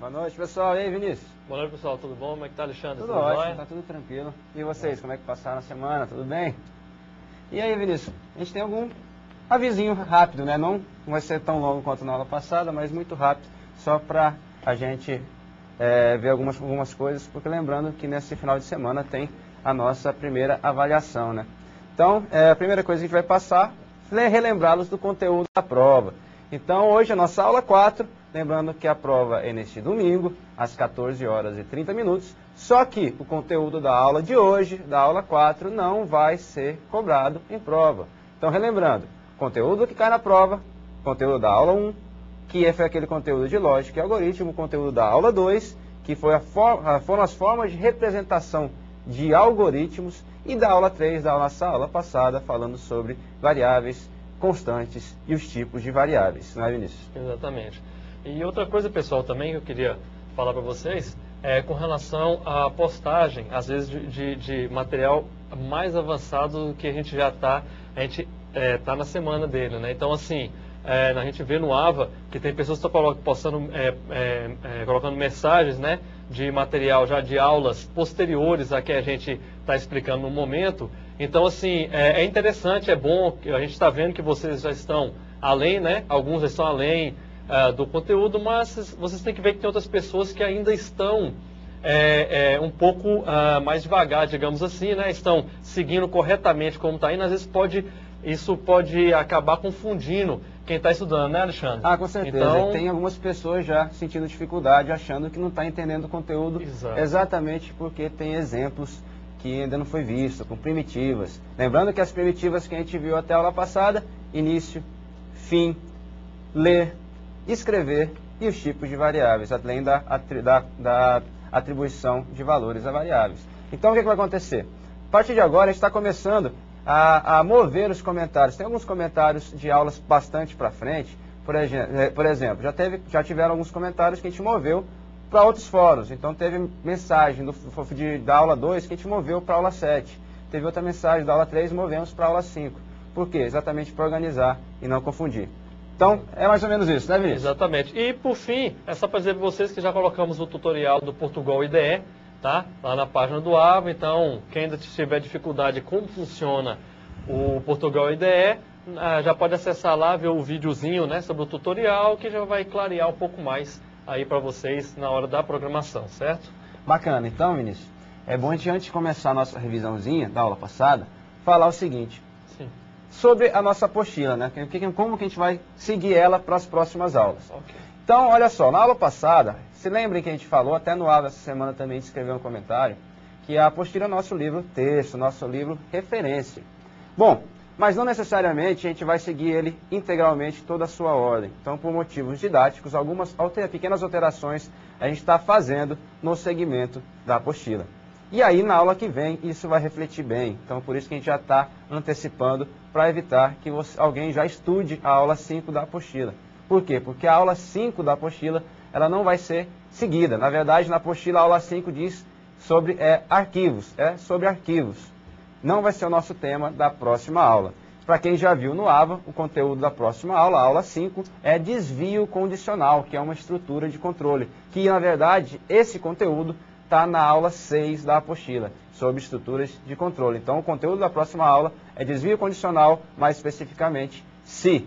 Boa noite, pessoal. E aí, Vinícius? Boa noite, pessoal. Tudo bom? Como é que tá, Alexandre? Tudo ótimo, tá tudo tranquilo. E vocês, como é que passaram a semana? Tudo bem? E aí, Vinícius? A gente tem algum avisinho rápido, né? Não vai ser tão longo quanto na aula passada, mas muito rápido, só para a gente ver algumas coisas, porque lembrando que nesse final de semana tem a nossa primeira avaliação, né? Então, a primeira coisa que a gente vai passar é relembrá-los do conteúdo da prova. Então, hoje a nossa aula 4, lembrando que a prova é neste domingo, às 14 horas e 30 minutos, só que o conteúdo da aula de hoje, da aula 4, não vai ser cobrado em prova. Então, relembrando, conteúdo que cai na prova, conteúdo da aula 1, que foi aquele conteúdo de lógica e algoritmo, conteúdo da aula 2, que foram as formas de representação de algoritmos, e da aula 3, da nossa aula passada, falando sobre variáveis constantes e os tipos de variáveis, não é, Vinícius? Exatamente. E outra coisa, pessoal, também que eu queria falar para vocês, é com relação à postagem, às vezes, de material mais avançado do que a gente já está, tá na semana dele, né? Então, assim, a gente vê no AVA que tem pessoas que estão colocando mensagens, né, de material já de aulas posteriores a que a gente está explicando no momento. Então, assim, é interessante, é bom, a gente está vendo que vocês já estão além, né? Alguns já estão além do conteúdo, mas vocês têm que ver que tem outras pessoas que ainda estão um pouco mais devagar, digamos assim, né? Estão seguindo corretamente como está indo, às vezes isso pode acabar confundindo quem está estudando, né, Alexandre? Ah, com certeza. Então, tem algumas pessoas já sentindo dificuldade, achando que não está entendendo o conteúdo, exatamente porque tem exemplos que ainda não foi visto, com primitivas. Lembrando que as primitivas que a gente viu até a aula passada, início, fim, ler, escrever e os tipos de variáveis, além da atribuição de valores a variáveis. Então, o que vai acontecer? A partir de agora, a gente está começando a mover os comentários. Tem alguns comentários de aulas bastante para frente, por exemplo, já tiveram alguns comentários que a gente moveu para outros fóruns. Então teve mensagem da aula 2 que a gente moveu para a aula 7. Teve outra mensagem da aula 3 movemos para a aula 5. Por quê? Exatamente para organizar e não confundir. Então, é mais ou menos isso, né, Vinícius? Exatamente. E, por fim, é só para dizer para vocês que já colocamos o tutorial do Portugal IDE, tá? Lá na página do AVA. Então, quem ainda tiver dificuldade de como funciona o Portugal IDE, já pode acessar lá, ver o videozinho, né, sobre o tutorial, que já vai clarear um pouco mais aí para vocês na hora da programação, certo? Bacana. Então, Vinícius, é bom a gente, antes de começar a nossa revisãozinha da aula passada, falar o seguinte. Sim. Sobre a nossa apostila, né? Como que a gente vai seguir ela para as próximas aulas. Okay. Então, olha só, na aula passada, se lembrem que a gente falou, até no AVA essa semana também a gente escreveu um comentário, que a apostila é nosso livro texto, nosso livro referência. Bom, mas não necessariamente a gente vai seguir ele integralmente toda a sua ordem. Então, por motivos didáticos, algumas pequenas alterações a gente está fazendo no segmento da apostila. E aí, na aula que vem, isso vai refletir bem. Então, por isso que a gente já está antecipando para evitar que alguém já estude a aula 5 da apostila. Por quê? Porque a aula 5 da apostila ela não vai ser seguida. Na verdade, na apostila, a aula 5 diz sobre arquivos. É sobre arquivos. Não vai ser o nosso tema da próxima aula. Para quem já viu no AVA, o conteúdo da próxima aula, a aula 5, é desvio condicional, que é uma estrutura de controle. Que, na verdade, esse conteúdo está na aula 6 da apostila, sobre estruturas de controle. Então, o conteúdo da próxima aula é desvio condicional, mais especificamente se,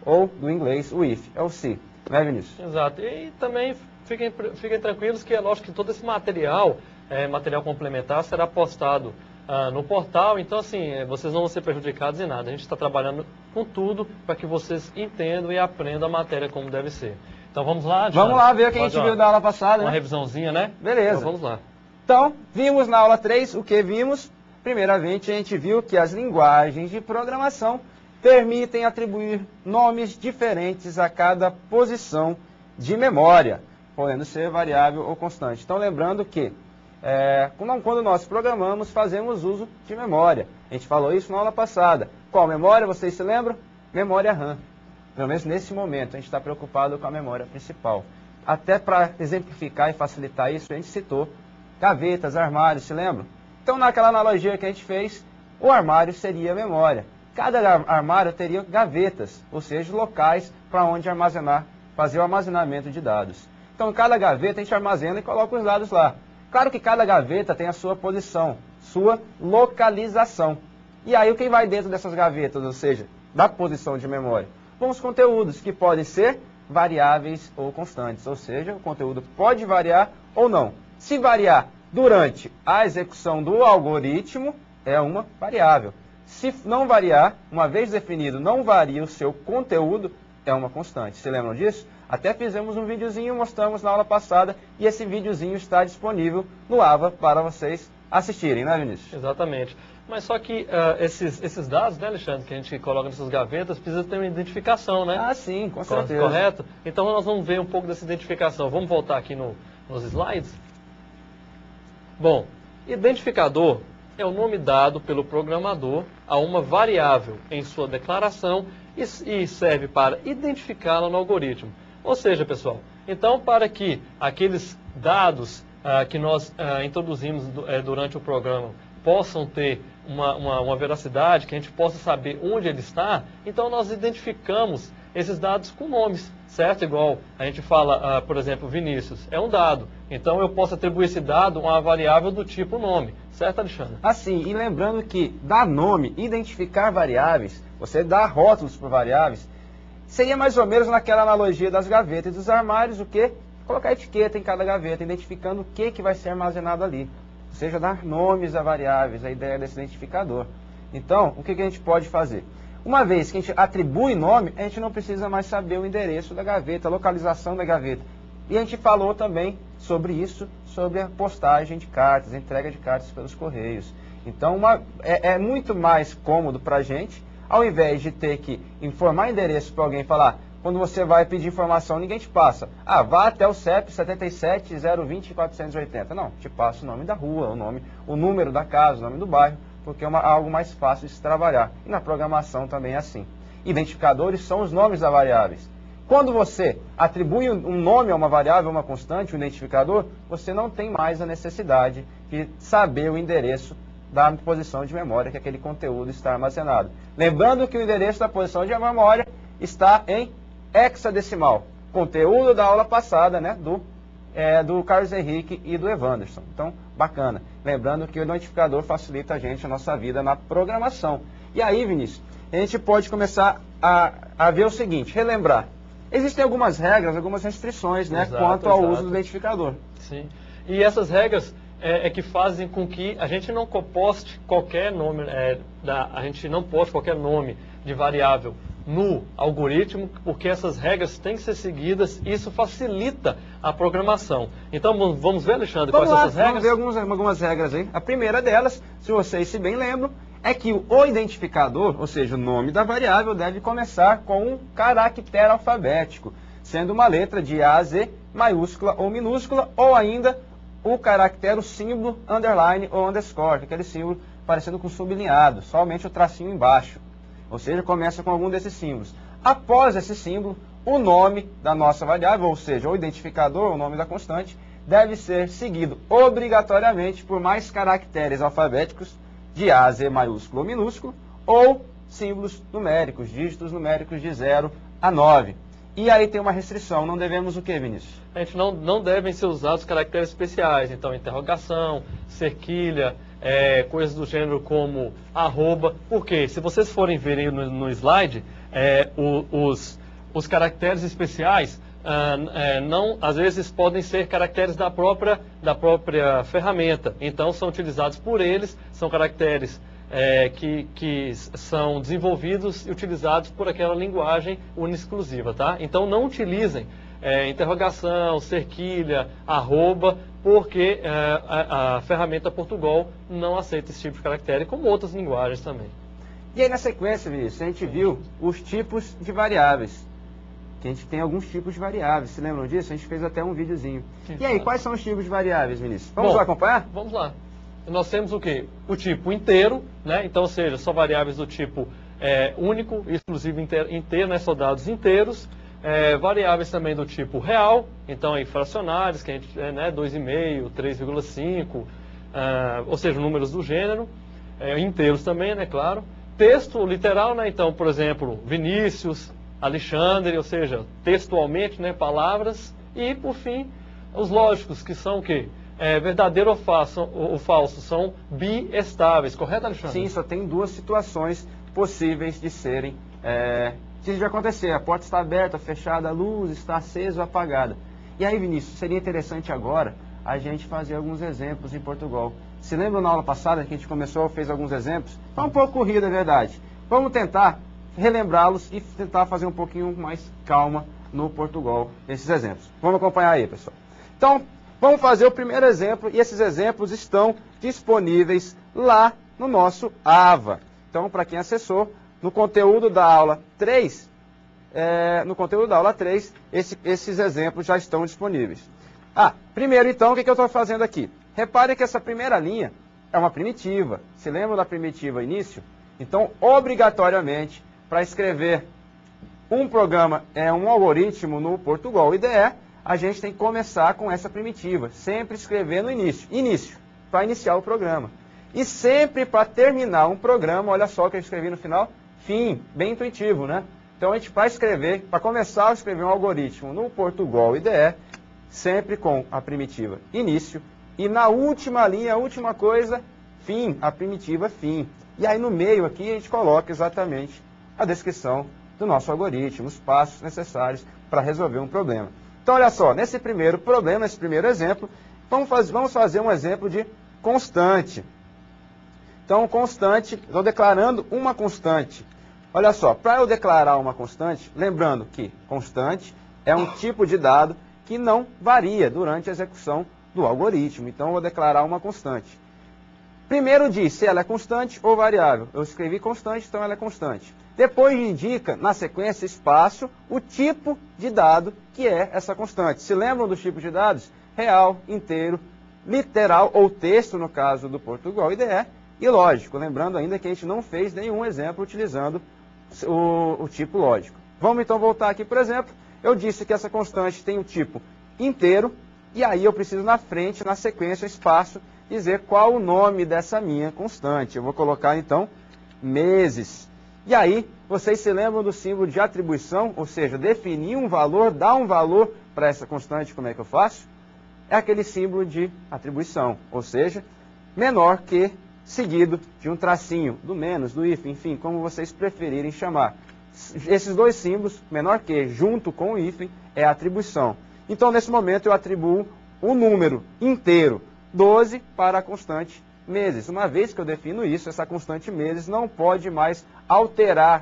ou do inglês o if, é o se, né, Vinícius? Exato. E também fiquem tranquilos que é lógico que todo esse material, material complementar, será postado no portal. Então, assim, vocês não vão ser prejudicados em nada. A gente está trabalhando com tudo para que vocês entendam e aprendam a matéria como deve ser. Então, vamos lá, John? Vamos lá ver o que a gente viu da aula passada, uma né? revisãozinha, né? Beleza. Então, vamos lá. Então, vimos na aula 3 o que vimos. Primeiramente, a gente viu que as linguagens de programação permitem atribuir nomes diferentes a cada posição de memória, podendo ser variável ou constante. Então, lembrando que quando nós programamos, fazemos uso de memória. A gente falou isso na aula passada. Qual memória? Vocês se lembram? Memória RAM. Pelo menos nesse momento, a gente está preocupado com a memória principal. Até para exemplificar e facilitar isso, a gente citou gavetas, armários, se lembram? Então, naquela analogia que a gente fez, o armário seria a memória. Cada armário teria gavetas, ou seja, locais para onde fazer o armazenamento de dados. Então, cada gaveta a gente armazena e coloca os dados lá. Claro que cada gaveta tem a sua posição, sua localização. E aí, o que vai dentro dessas gavetas, ou seja, da posição de memória? Bom, os conteúdos que podem ser variáveis ou constantes, ou seja, o conteúdo pode variar ou não. Se variar durante a execução do algoritmo, é uma variável. Se não variar, uma vez definido, não varia o seu conteúdo, é uma constante. Se lembram disso? Até fizemos um videozinho, mostramos na aula passada, e esse videozinho está disponível no AVA para vocês assistirem, né, Vinícius? Exatamente. Mas só que esses dados, né, Alexandre, que a gente coloca nessas gavetas, precisa ter uma identificação, né? Ah, sim, com certeza. Correto? Então nós vamos ver um pouco dessa identificação. Vamos voltar aqui nos slides? Bom, identificador é o nome dado pelo programador a uma variável em sua declaração e serve para identificá-la no algoritmo. Ou seja, pessoal, então para que aqueles dados que nós introduzimos durante o programa possam ter uma veracidade, que a gente possa saber onde ele está, então nós identificamos esses dados com nomes, certo? Igual a gente fala, por exemplo, Vinícius, é um dado. Então eu posso atribuir esse dado a uma variável do tipo nome, certo, Alexandre? Assim, e lembrando que dar nome, identificar variáveis, você dar rótulos para variáveis, seria mais ou menos naquela analogia das gavetas e dos armários, o quê? Colocar etiqueta em cada gaveta, identificando o que vai ser armazenado ali. Ou seja, dar nomes a variáveis, a ideia desse identificador. Então, o que a gente pode fazer? Uma vez que a gente atribui nome, a gente não precisa mais saber o endereço da gaveta, a localização da gaveta. E a gente falou também sobre isso, sobre a postagem de cartas, a entrega de cartas pelos correios. Então, é muito mais cômodo para a gente, ao invés de ter que informar endereço para alguém falar, quando você vai pedir informação, ninguém te passa. Ah, vá até o CEP 77-020-480. Não, te passa o nome da rua, o número da casa, o nome do bairro, porque é algo mais fácil de se trabalhar. E na programação também é assim. Identificadores são os nomes das variáveis. Quando você atribui um nome a uma variável, uma constante, um identificador, você não tem mais a necessidade de saber o endereço da posição de memória que aquele conteúdo está armazenado. Lembrando que o endereço da posição de memória está em hexadecimal. Conteúdo da aula passada, né, do Carlos Henrique e do Evanderson. Então, bacana. Lembrando que o identificador facilita a gente, a nossa vida na programação. E aí, Vinícius, a gente pode começar a ver o seguinte, relembrar. Existem algumas regras, algumas restrições, né, quanto ao uso do identificador. Sim. E essas regras que fazem com que a gente não poste qualquer nome, a gente não poste qualquer nome de variável no algoritmo, porque essas regras têm que ser seguidas e isso facilita a programação. Então, vamos ver, Alexandre, quais são essas regras? Vamos ver algumas regras aí. A primeira delas, se vocês se bem lembram, é que o identificador, ou seja, o nome da variável, deve começar com um caractere alfabético, sendo uma letra de A a Z, maiúscula ou minúscula, ou ainda o caractere, o símbolo underline ou underscore, aquele símbolo parecendo com sublinhado, somente o tracinho embaixo. Ou seja, começa com algum desses símbolos. Após esse símbolo, o nome da nossa variável, ou seja, o identificador, o nome da constante, deve ser seguido obrigatoriamente por mais caracteres alfabéticos de A a Z maiúsculo ou minúsculo, ou símbolos numéricos, dígitos numéricos de 0 a 9. E aí tem uma restrição, não devemos o que, Vinícius? A gente não devem ser usados caracteres especiais, então interrogação, cerquilha, coisas do gênero como arroba, porque se vocês forem verem no slide, os caracteres especiais às vezes podem ser caracteres da própria ferramenta, então são utilizados por eles, são caracteres que são desenvolvidos e utilizados por aquela linguagem exclusiva, tá? Então não utilizem interrogação, cerquilha, arroba, porque a ferramenta Portugal não aceita esse tipo de caractere, como outras linguagens também. E aí na sequência, Vinícius, a gente viu os tipos de variáveis. Que a gente tem alguns tipos de variáveis. Se lembram disso? A gente fez até um videozinho. E aí, quais são os tipos de variáveis, Vinícius? Vamos lá acompanhar? Vamos lá. Nós temos o quê? O tipo inteiro, né? Então, ou seja, só variáveis do tipo único, exclusivo, inteiro, né? Só dados inteiros. Variáveis também do tipo real, então aí fracionários, que a gente, 2,5, 3,5, ou seja, números do gênero, inteiros também, né, claro. Texto literal, né, então, por exemplo, Vinícius, Alexandre, ou seja, textualmente, né, palavras, E, por fim, os lógicos, que são o quê? Verdadeiro ou falso, são biestáveis, correto, Alexandre? Sim, só tem duas situações possíveis de serem, de acontecer. A porta está aberta, fechada, a luz está acesa ou apagada. E aí, Vinícius, seria interessante agora a gente fazer alguns exemplos em Portugal. Se lembra na aula passada que a gente fez alguns exemplos? Foi um pouco corrido, é verdade. Vamos tentar relembrá-los e tentar fazer um pouquinho mais calma no Portugal esses exemplos. Vamos acompanhar aí, pessoal. Então, vamos fazer o primeiro exemplo e esses exemplos estão disponíveis lá no nosso AVA. Então, para quem acessou, no conteúdo da aula 3, esses exemplos já estão disponíveis. Primeiro então, o que eu estou fazendo aqui? Repare que essa primeira linha é uma primitiva. Se lembram da primitiva início? Então, obrigatoriamente, para escrever um programa, um algoritmo no Portugal IDE, a gente tem que começar com essa primitiva, sempre escrever no início, para iniciar o programa. E sempre para terminar um programa, olha só o que eu escrevi no final, fim, bem intuitivo, né? Então a gente para começar a escrever um algoritmo no Portugal IDE, sempre com a primitiva início, e na última linha, a última coisa, fim, a primitiva fim. E aí no meio aqui a gente coloca exatamente a descrição do nosso algoritmo, os passos necessários para resolver um problema. Então olha só, nesse primeiro problema, nesse primeiro exemplo, vamos fazer um exemplo de constante. Então constante, estou declarando uma constante. Olha só, para eu declarar uma constante, lembrando que constante é um tipo de dado que não varia durante a execução do algoritmo. Então eu vou declarar uma constante. Primeiro diz se ela é constante ou variável. Eu escrevi constante, então ela é constante. Depois indica, na sequência, espaço, o tipo de dado que é essa constante. Se lembram dos tipos de dados? Real, inteiro, literal ou texto, no caso do Portugal IDE, e lógico. Lembrando ainda que a gente não fez nenhum exemplo utilizando o tipo lógico. Vamos então voltar aqui, por exemplo. Eu disse que essa constante tem o tipo inteiro, e aí eu preciso na frente, na sequência, espaço, dizer qual o nome dessa minha constante. Eu vou colocar então meses. E aí, vocês se lembram do símbolo de atribuição, ou seja, definir um valor, dar um valor para essa constante, como é que eu faço? É aquele símbolo de atribuição, ou seja, menor que, seguido de um tracinho, do menos, do if, enfim, como vocês preferirem chamar. Esses dois símbolos, menor que, junto com o if, é a atribuição. Então, nesse momento, eu atribuo o número inteiro, 12, para a constante meses. Uma vez que eu defino isso, essa constante meses não pode mais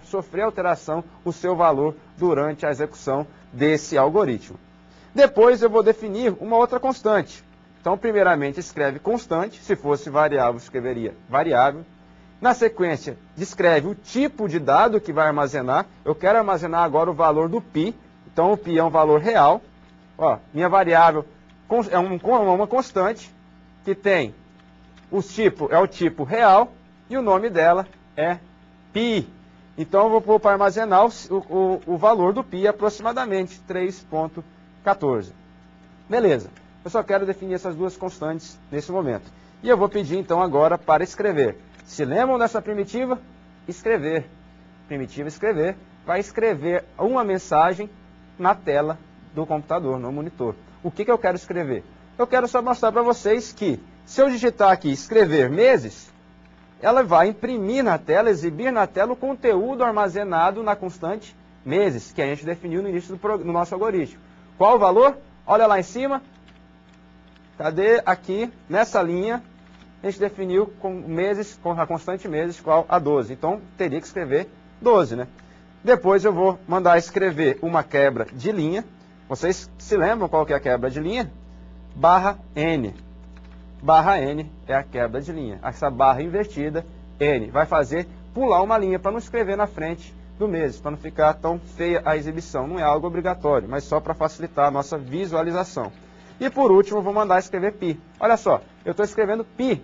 sofrer alteração o seu valor durante a execução desse algoritmo. Depois eu vou definir uma outra constante. Então, primeiramente, escreve constante. Se fosse variável, escreveria variável. Na sequência, descreve o tipo de dado que vai armazenar. Eu quero armazenar agora o valor do π. Então, o π é um valor real. Minha variável é uma constante que tem o tipo real e o nome dela é π. Então, eu vou pôr para armazenar o valor do π aproximadamente 3,14. Beleza. Eu só quero definir essas duas constantes nesse momento. E eu vou pedir, então, agora para escrever. Se lembram dessa primitiva? Escrever. Primitiva escrever. Vai escrever uma mensagem na tela do computador, no monitor. O que eu quero escrever? Eu quero só mostrar para vocês que, se eu digitar aqui escrever meses, ela vai imprimir na tela, exibir na tela o conteúdo armazenado na constante meses, que a gente definiu no início do nosso algoritmo. Qual o valor? Olha lá em cima. Cadê? Aqui, nessa linha, a gente definiu com a constante meses igual a 12. Então, teria que escrever 12, né? Depois eu vou mandar escrever uma quebra de linha. Vocês se lembram qual que é a quebra de linha? Barra N. Barra N é a quebra de linha. Essa barra invertida, N, vai fazer pular uma linha para não escrever na frente do meses, para não ficar tão feia a exibição. Não é algo obrigatório, mas só para facilitar a nossa visualização. E por último, eu vou mandar escrever π. Olha só, eu estou escrevendo π.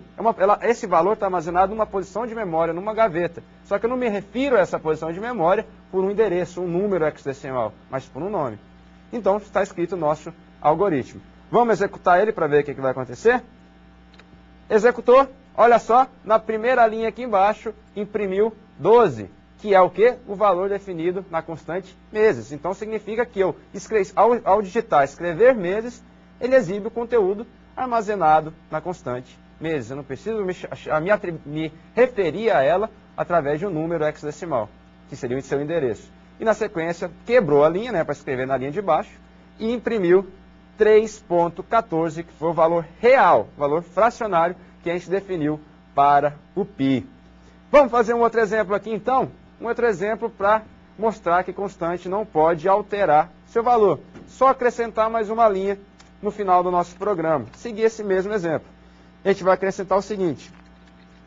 Esse valor está armazenado numa posição de memória, numa gaveta. Só que eu não me refiro a essa posição de memória por um endereço, um número hexadecimal, mas por um nome. Então, está escrito o nosso algoritmo. Vamos executar ele para ver o que vai acontecer? Executou. Olha só, na primeira linha aqui embaixo, imprimiu 12, que é o quê? O valor definido na constante meses. Então significa que eu, ao digitar escrever meses, ele exibe o conteúdo armazenado na constante meses. Eu não preciso me referir a ela através de um número hexadecimal, que seria o seu endereço. E na sequência quebrou a linha, né, para escrever na linha de baixo, e imprimiu 3.14, que foi o valor real, valor fracionário que a gente definiu para o π. Vamos fazer um outro exemplo aqui então? Um outro exemplo para mostrar que constante não pode alterar seu valor. Só acrescentar mais uma linha no final do nosso programa. Seguir esse mesmo exemplo. A gente vai acrescentar o seguinte: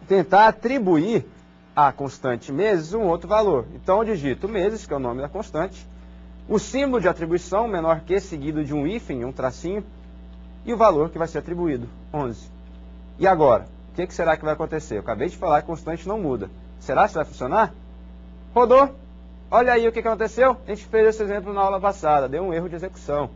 tentar atribuir à constante meses um outro valor. Então eu digito meses, que é o nome da constante, o símbolo de atribuição, menor que, seguido de um hífen, um tracinho, e o valor que vai ser atribuído, 11. E agora? O que será que vai acontecer? Eu acabei de falar que a constante não muda. Será que vai funcionar? Rodou. Olha aí o que aconteceu. A gente fez esse exemplo na aula passada. Deu um erro de execução.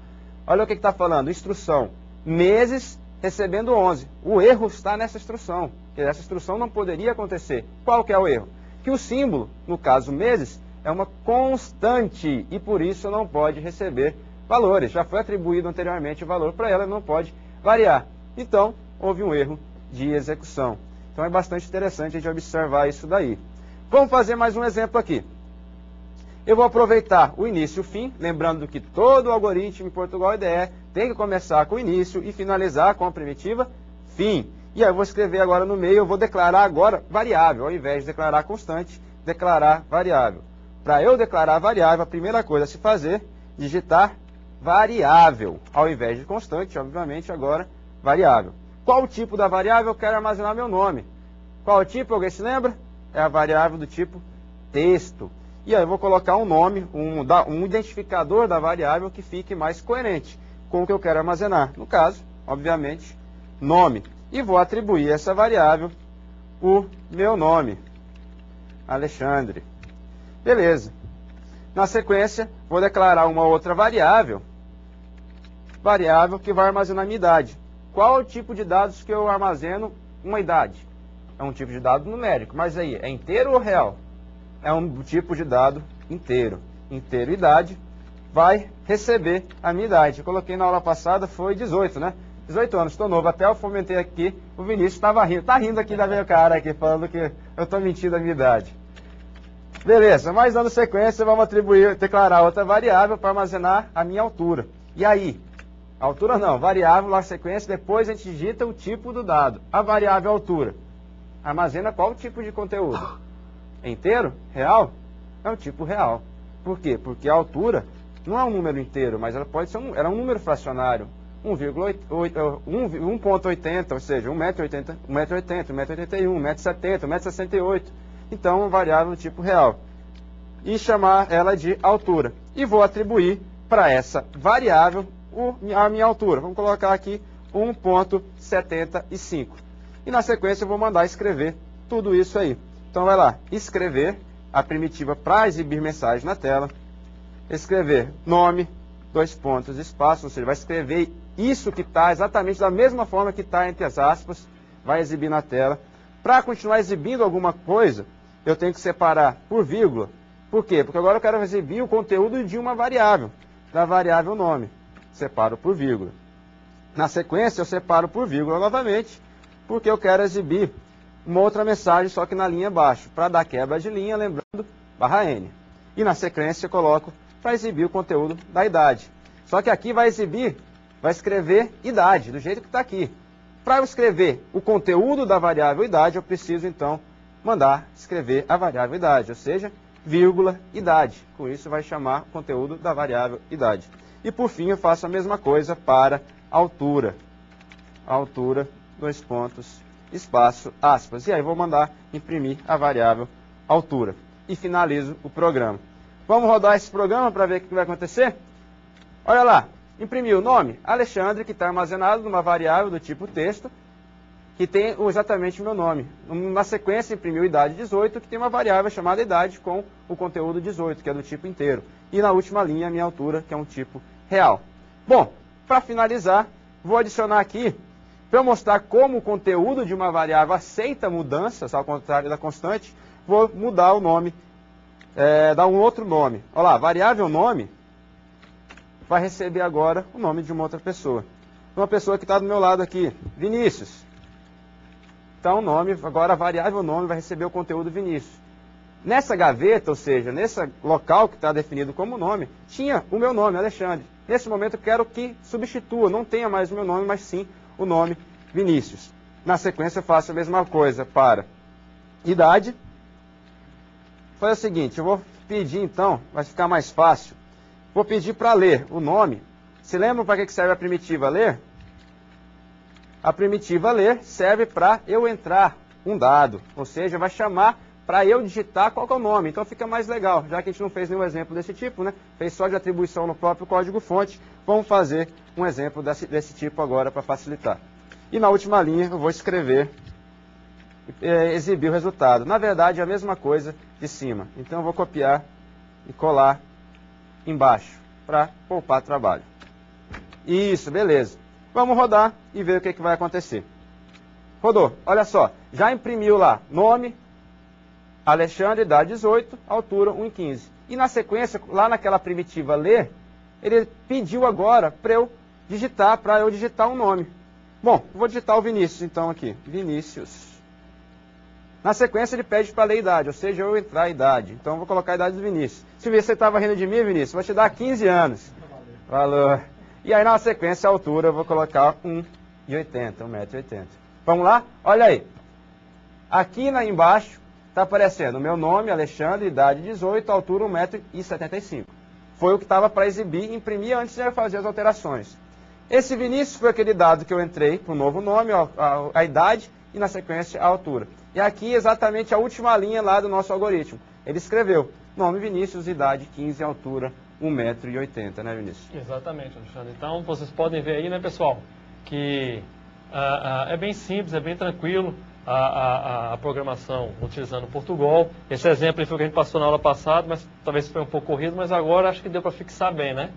Olha o que está falando. Instrução. Meses recebendo 11. O erro está nessa instrução. Porque essa instrução não poderia acontecer. Qual que é o erro? Que o símbolo, no caso meses, é uma constante. E por isso não pode receber valores. Já foi atribuído anteriormente o valor para ela. Não pode variar. Então, houve um erro de execução. Então é bastante interessante a gente observar isso daí. Vamos fazer mais um exemplo aqui. Eu vou aproveitar o início e o fim, lembrando que todo algoritmo em Portugal IDE tem que começar com o início e finalizar com a primitiva fim. E aí eu vou escrever agora no meio, eu vou declarar agora variável, ao invés de declarar constante, declarar variável. Para eu declarar variável, a primeira coisa a se fazer, digitar variável, ao invés de constante, obviamente agora variável. Qual o tipo da variável? Eu quero armazenar meu nome. Qual o tipo? Alguém se lembra? É a variável do tipo texto. E aí eu vou colocar um nome, um identificador da variável que fique mais coerente com o que eu quero armazenar. No caso, obviamente, nome. E vou atribuir a essa variável o meu nome, Alexandre. Beleza. Na sequência, vou declarar uma outra variável que vai armazenar minha idade. Qual é o tipo de dados que eu armazeno uma idade? É um tipo de dado numérico, mas aí, é inteiro ou real? É um tipo de dado inteiro. Inteiro idade vai receber a minha idade. Eu coloquei na aula passada, foi 18, né? 18 anos, estou novo. Até eu fomentei aqui, o Vinícius estava rindo. Está rindo aqui da minha cara aqui, falando que eu estou mentindo a minha idade. Beleza, mas dando sequência, vamos declarar outra variável para armazenar a minha altura. E aí? Altura não, variável na sequência, depois a gente digita o tipo do dado. A variável altura armazena qual tipo de conteúdo? Inteiro? Real? É um tipo real. Por quê? Porque a altura não é um número inteiro, mas ela pode ser era um número fracionário. 1,80, ou seja, 1,80 m, 1,80 m, 1,81 m, 1,70 m, 1,68 m. Então, uma variável do tipo real. E chamar ela de altura. E vou atribuir para essa variável a minha altura. Vamos colocar aqui 1,75. E na sequência eu vou mandar escrever tudo isso aí. Então vai lá, escrever a primitiva para exibir mensagem na tela. Escrever nome, 2 pontos, espaço, ou seja, vai escrever isso que está exatamente da mesma forma que está entre as aspas, vai exibir na tela. Para continuar exibindo alguma coisa, eu tenho que separar por vírgula. Por quê? Porque agora eu quero exibir o conteúdo de uma variável, da variável nome. Separo por vírgula. Na sequência, eu separo por vírgula novamente, porque eu quero exibir uma outra mensagem, só que na linha abaixo. Para dar quebra de linha, lembrando, /n. E na sequência, eu coloco para exibir o conteúdo da idade. Só que aqui vai escrever idade, do jeito que está aqui. Para eu escrever o conteúdo da variável idade, eu preciso, então, mandar escrever a variável idade, ou seja, vírgula, idade. Com isso, vai chamar o conteúdo da variável idade. E, por fim, eu faço a mesma coisa para altura. Altura, 2 pontos, espaço, aspas. E aí, vou mandar imprimir a variável altura. E finalizo o programa. Vamos rodar esse programa para ver o que vai acontecer? Olha lá. Imprimiu o nome, Alexandre, que está armazenado numa variável do tipo texto, que tem exatamente o meu nome. Na sequência, imprimiu idade 18, que tem uma variável chamada idade com o conteúdo 18, que é do tipo inteiro. E na última linha, a minha altura, que é um tipo real. Bom, para finalizar, vou adicionar aqui, para eu mostrar como o conteúdo de uma variável aceita mudanças, ao contrário da constante, vou mudar o nome dar um outro nome. Olha lá, variável nome vai receber agora o nome de uma outra pessoa. Uma pessoa que está do meu lado aqui, Vinícius. Então, agora a variável nome vai receber o conteúdo Vinícius. Nessa gaveta, ou seja, nesse local que está definido como nome, tinha o meu nome, Alexandre. Nesse momento eu quero que substitua, não tenha mais o meu nome, mas sim o nome Vinícius. Na sequência eu faço a mesma coisa para idade. Faz o seguinte, eu vou pedir então, vai ficar mais fácil, vou pedir para ler o nome. Se lembram para que serve a primitiva ler? A primitiva ler serve para eu entrar um dado, ou seja, vai chamar para eu digitar qual que é o nome. Então fica mais legal, já que a gente não fez nenhum exemplo desse tipo, né? Fez só de atribuição no próprio código-fonte, vamos fazer um exemplo desse tipo agora para facilitar. E na última linha eu vou escrever, exibir o resultado. Na verdade é a mesma coisa de cima, então eu vou copiar e colar embaixo, para poupar trabalho. Isso, beleza. Vamos rodar e ver o que vai acontecer. Rodou, olha só, já imprimiu lá nome, Alexandre, idade 18, altura 1,15. E na sequência, lá naquela primitiva ler, ele pediu agora para eu digitar um nome. Bom, vou digitar o Vinícius então aqui, Vinícius. Na sequência ele pede para ler a idade, ou seja, eu entrar a idade. Então eu vou colocar a idade do Vinícius. Se você estava rindo de mim, Vinícius, vou te dar 15 anos. Valor. E aí na sequência a altura eu vou colocar 1,80, 1,80 m. Vamos lá? Olha aí. Aqui embaixo está aparecendo o meu nome, Alexandre, idade 18, altura 1,75 m. Foi o que estava para exibir e imprimir antes de eu fazer as alterações. Esse Vinícius foi aquele dado que eu entrei para o novo nome, a idade e na sequência a altura. E aqui exatamente a última linha lá do nosso algoritmo. Ele escreveu nome Vinícius, idade 15, altura 1,80 m, né, Vinícius? Exatamente, Alexandre. Então vocês podem ver aí, né, pessoal, que é bem simples, é bem tranquilo a programação utilizando o Portugal. Esse exemplo aí foi o que a gente passou na aula passada, mas talvez foi um pouco corrido, mas agora acho que deu para fixar bem, né?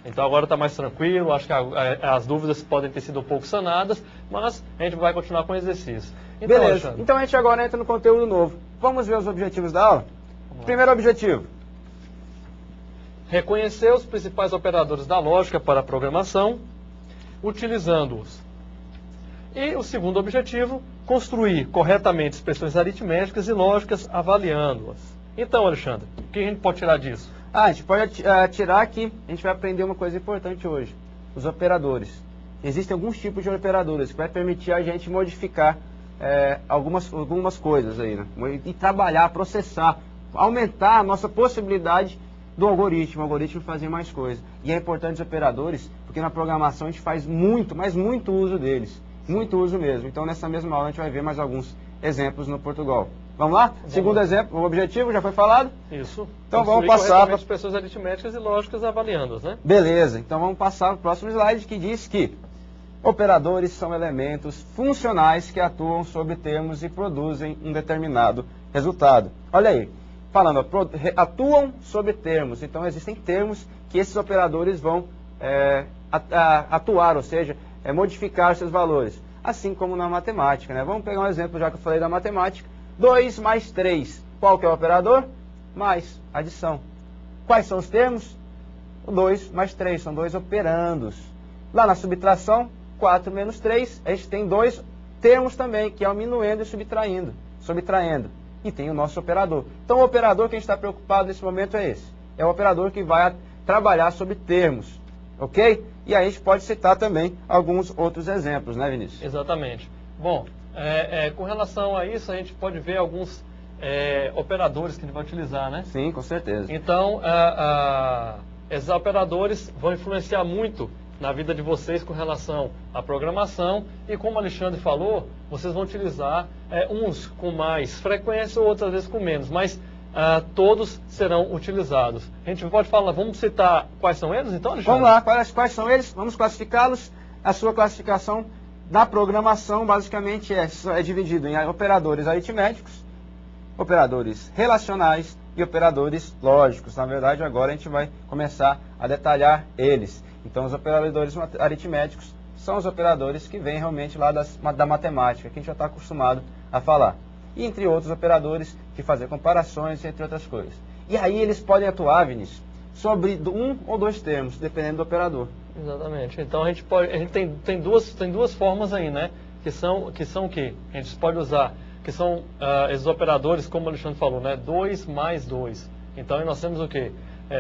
Então agora está mais tranquilo, acho que as dúvidas podem ter sido um pouco sanadas, mas a gente vai continuar com o exercício. Então, beleza, Alexandre, então a gente agora entra no conteúdo novo. Vamos ver os objetivos da aula? Primeiro objetivo. Reconhecer os principais operadores da lógica para a programação, utilizando-os. E o segundo objetivo, construir corretamente expressões aritméticas e lógicas, avaliando-as. Então, Alexandre, o que a gente pode tirar disso? A gente pode tirar aqui, a gente vai aprender uma coisa importante hoje, os operadores. Existem alguns tipos de operadores que vai permitir a gente modificar algumas coisas aí, né? E trabalhar, processar, aumentar a nossa possibilidade do algoritmo, o algoritmo fazer mais coisas. E é importante os operadores, porque na programação a gente faz muito, mas muito uso deles. Muito uso mesmo. Então nessa mesma aula a gente vai ver mais alguns exemplos no Portugal. Vamos lá? Segundo exemplo, o objetivo já foi falado? Isso. Então vamos passar para as expressões aritméticas e lógicas avaliando-as, né? Beleza. Então vamos passar para o próximo slide que diz que operadores são elementos funcionais que atuam sobre termos e produzem um determinado resultado. Olha aí, falando, atuam sobre termos. Então existem termos que esses operadores vão atuar, ou seja, modificar seus valores. Assim como na matemática, né? Vamos pegar um exemplo, já que eu falei da matemática. 2 mais 3. Qual que é o operador? Mais, adição. Quais são os termos? O 2 mais 3, são dois operandos. Lá na subtração, 4 menos 3, a gente tem dois termos também, que é o minuendo e subtraindo. E tem o nosso operador. Então o operador que a gente está preocupado nesse momento é esse. É o operador que vai trabalhar sobre termos. Ok? E aí a gente pode citar também alguns outros exemplos, né, Vinícius? Exatamente. Bom, com relação a isso, a gente pode ver alguns operadores que a gente vai utilizar, né? Sim, com certeza. Então, esses operadores vão influenciar muito na vida de vocês com relação à programação e, como o Alexandre falou, vocês vão utilizar uns com mais frequência, outras vezes com menos, mas todos serão utilizados. A gente pode falar, vamos citar quais são eles então, Alexandre? Vamos lá, quais são eles? Vamos classificá-los. A sua classificação da programação basicamente é dividido em operadores aritméticos, operadores relacionais e operadores lógicos. Na verdade, agora a gente vai começar a detalhar eles. Então, os operadores aritméticos são os operadores que vêm realmente lá da matemática, que a gente já está acostumado a falar. e entre outros operadores, de fazer comparações, entre outras coisas. E aí eles podem atuar, Vinícius, sobre um ou dois termos, dependendo do operador. Exatamente. Então a gente tem duas formas aí, né? Que são o quê? A gente pode usar, que são esses operadores, como o Alexandre falou, né? 2 mais 2. Então aí nós temos o quê?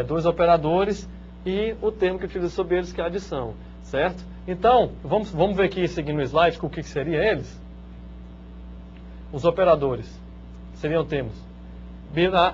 Dois operadores e o termo que utiliza sobre eles, que é a adição, certo? Então, vamos ver aqui, seguindo o slide, o que seria eles? Os operadores seriam termos,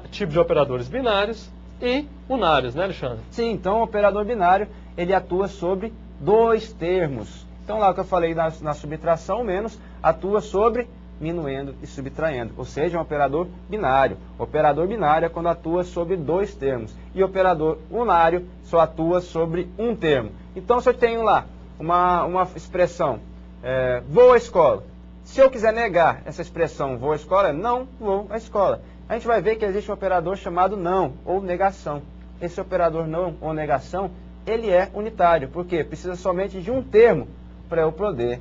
tipo de operadores binários e unários, né, Alexandre? Sim, então o operador binário, ele atua sobre dois termos. Então lá que eu falei na subtração, menos, atua sobre minuendo e subtraindo, ou seja, um operador binário. Operador binário é quando atua sobre dois termos, e operador unário só atua sobre um termo. Então se eu tenho lá uma expressão, vou à escola, se eu quiser negar essa expressão vou à escola, não vou à escola. A gente vai ver que existe um operador chamado não, ou negação. Esse operador não ou negação, ele é unitário, porque precisa somente de um termo para eu poder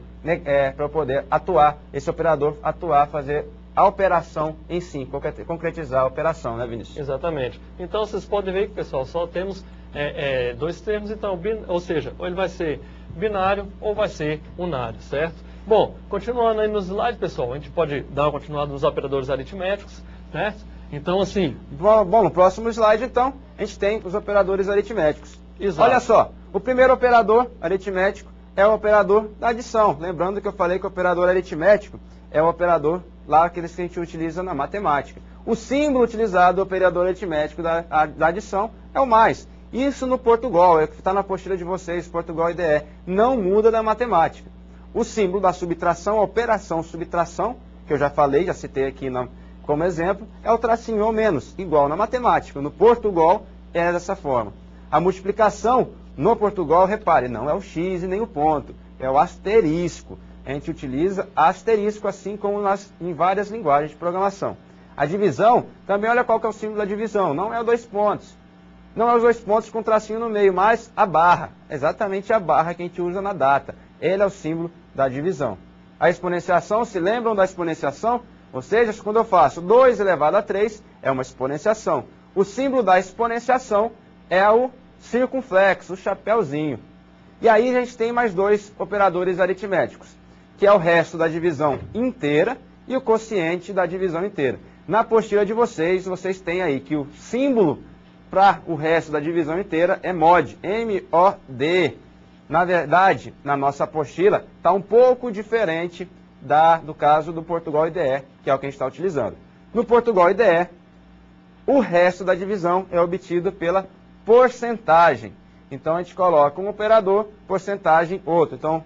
atuar, esse operador atuar, fazer a operação em si, concretizar a operação, né, Vinícius? Exatamente. Então vocês podem ver que, pessoal, só temos dois termos, então, ou seja, ou ele vai ser binário ou vai ser unário, certo? Bom, continuando aí nos slides, pessoal, a gente pode dar uma continuada nos operadores aritméticos, né? Então, assim... Bom, no próximo slide, então, a gente tem os operadores aritméticos. Exato. Olha só, o primeiro operador aritmético é o operador da adição. Lembrando que eu falei que o operador aritmético é o operador lá, aqueles que a gente utiliza na matemática. O símbolo utilizado do operador aritmético da adição é o mais. Isso no Portugal, é o que está na apostila de vocês, Portugal IDE, não muda da matemática. O símbolo da subtração, a operação subtração, que eu já falei, já citei aqui como exemplo, é o tracinho ou menos, igual na matemática. No Portugal é dessa forma. A multiplicação no Portugal, repare, não é o x e nem o ponto, é o asterisco. A gente utiliza asterisco, assim como em várias linguagens de programação. A divisão, também olha qual que é o símbolo da divisão, não é o dois pontos. Não é os dois pontos com tracinho no meio, mas a barra, exatamente a barra que a gente usa na data. Ele é o símbolo da divisão. A exponenciação, se lembram da exponenciação? Ou seja, quando eu faço 2 elevado a 3, é uma exponenciação. O símbolo da exponenciação é o circunflexo, o chapéuzinho. E aí a gente tem mais dois operadores aritméticos, que é o resto da divisão inteira e o quociente da divisão inteira. Na apostila de vocês têm aí que o símbolo para o resto da divisão inteira é mod, M-O-D. Na verdade, na nossa apostila, está um pouco diferente do caso do Portugal IDE, que é o que a gente está utilizando. No Portugal IDE, o resto da divisão é obtido pela porcentagem. Então, a gente coloca um operador, porcentagem, outro. Então,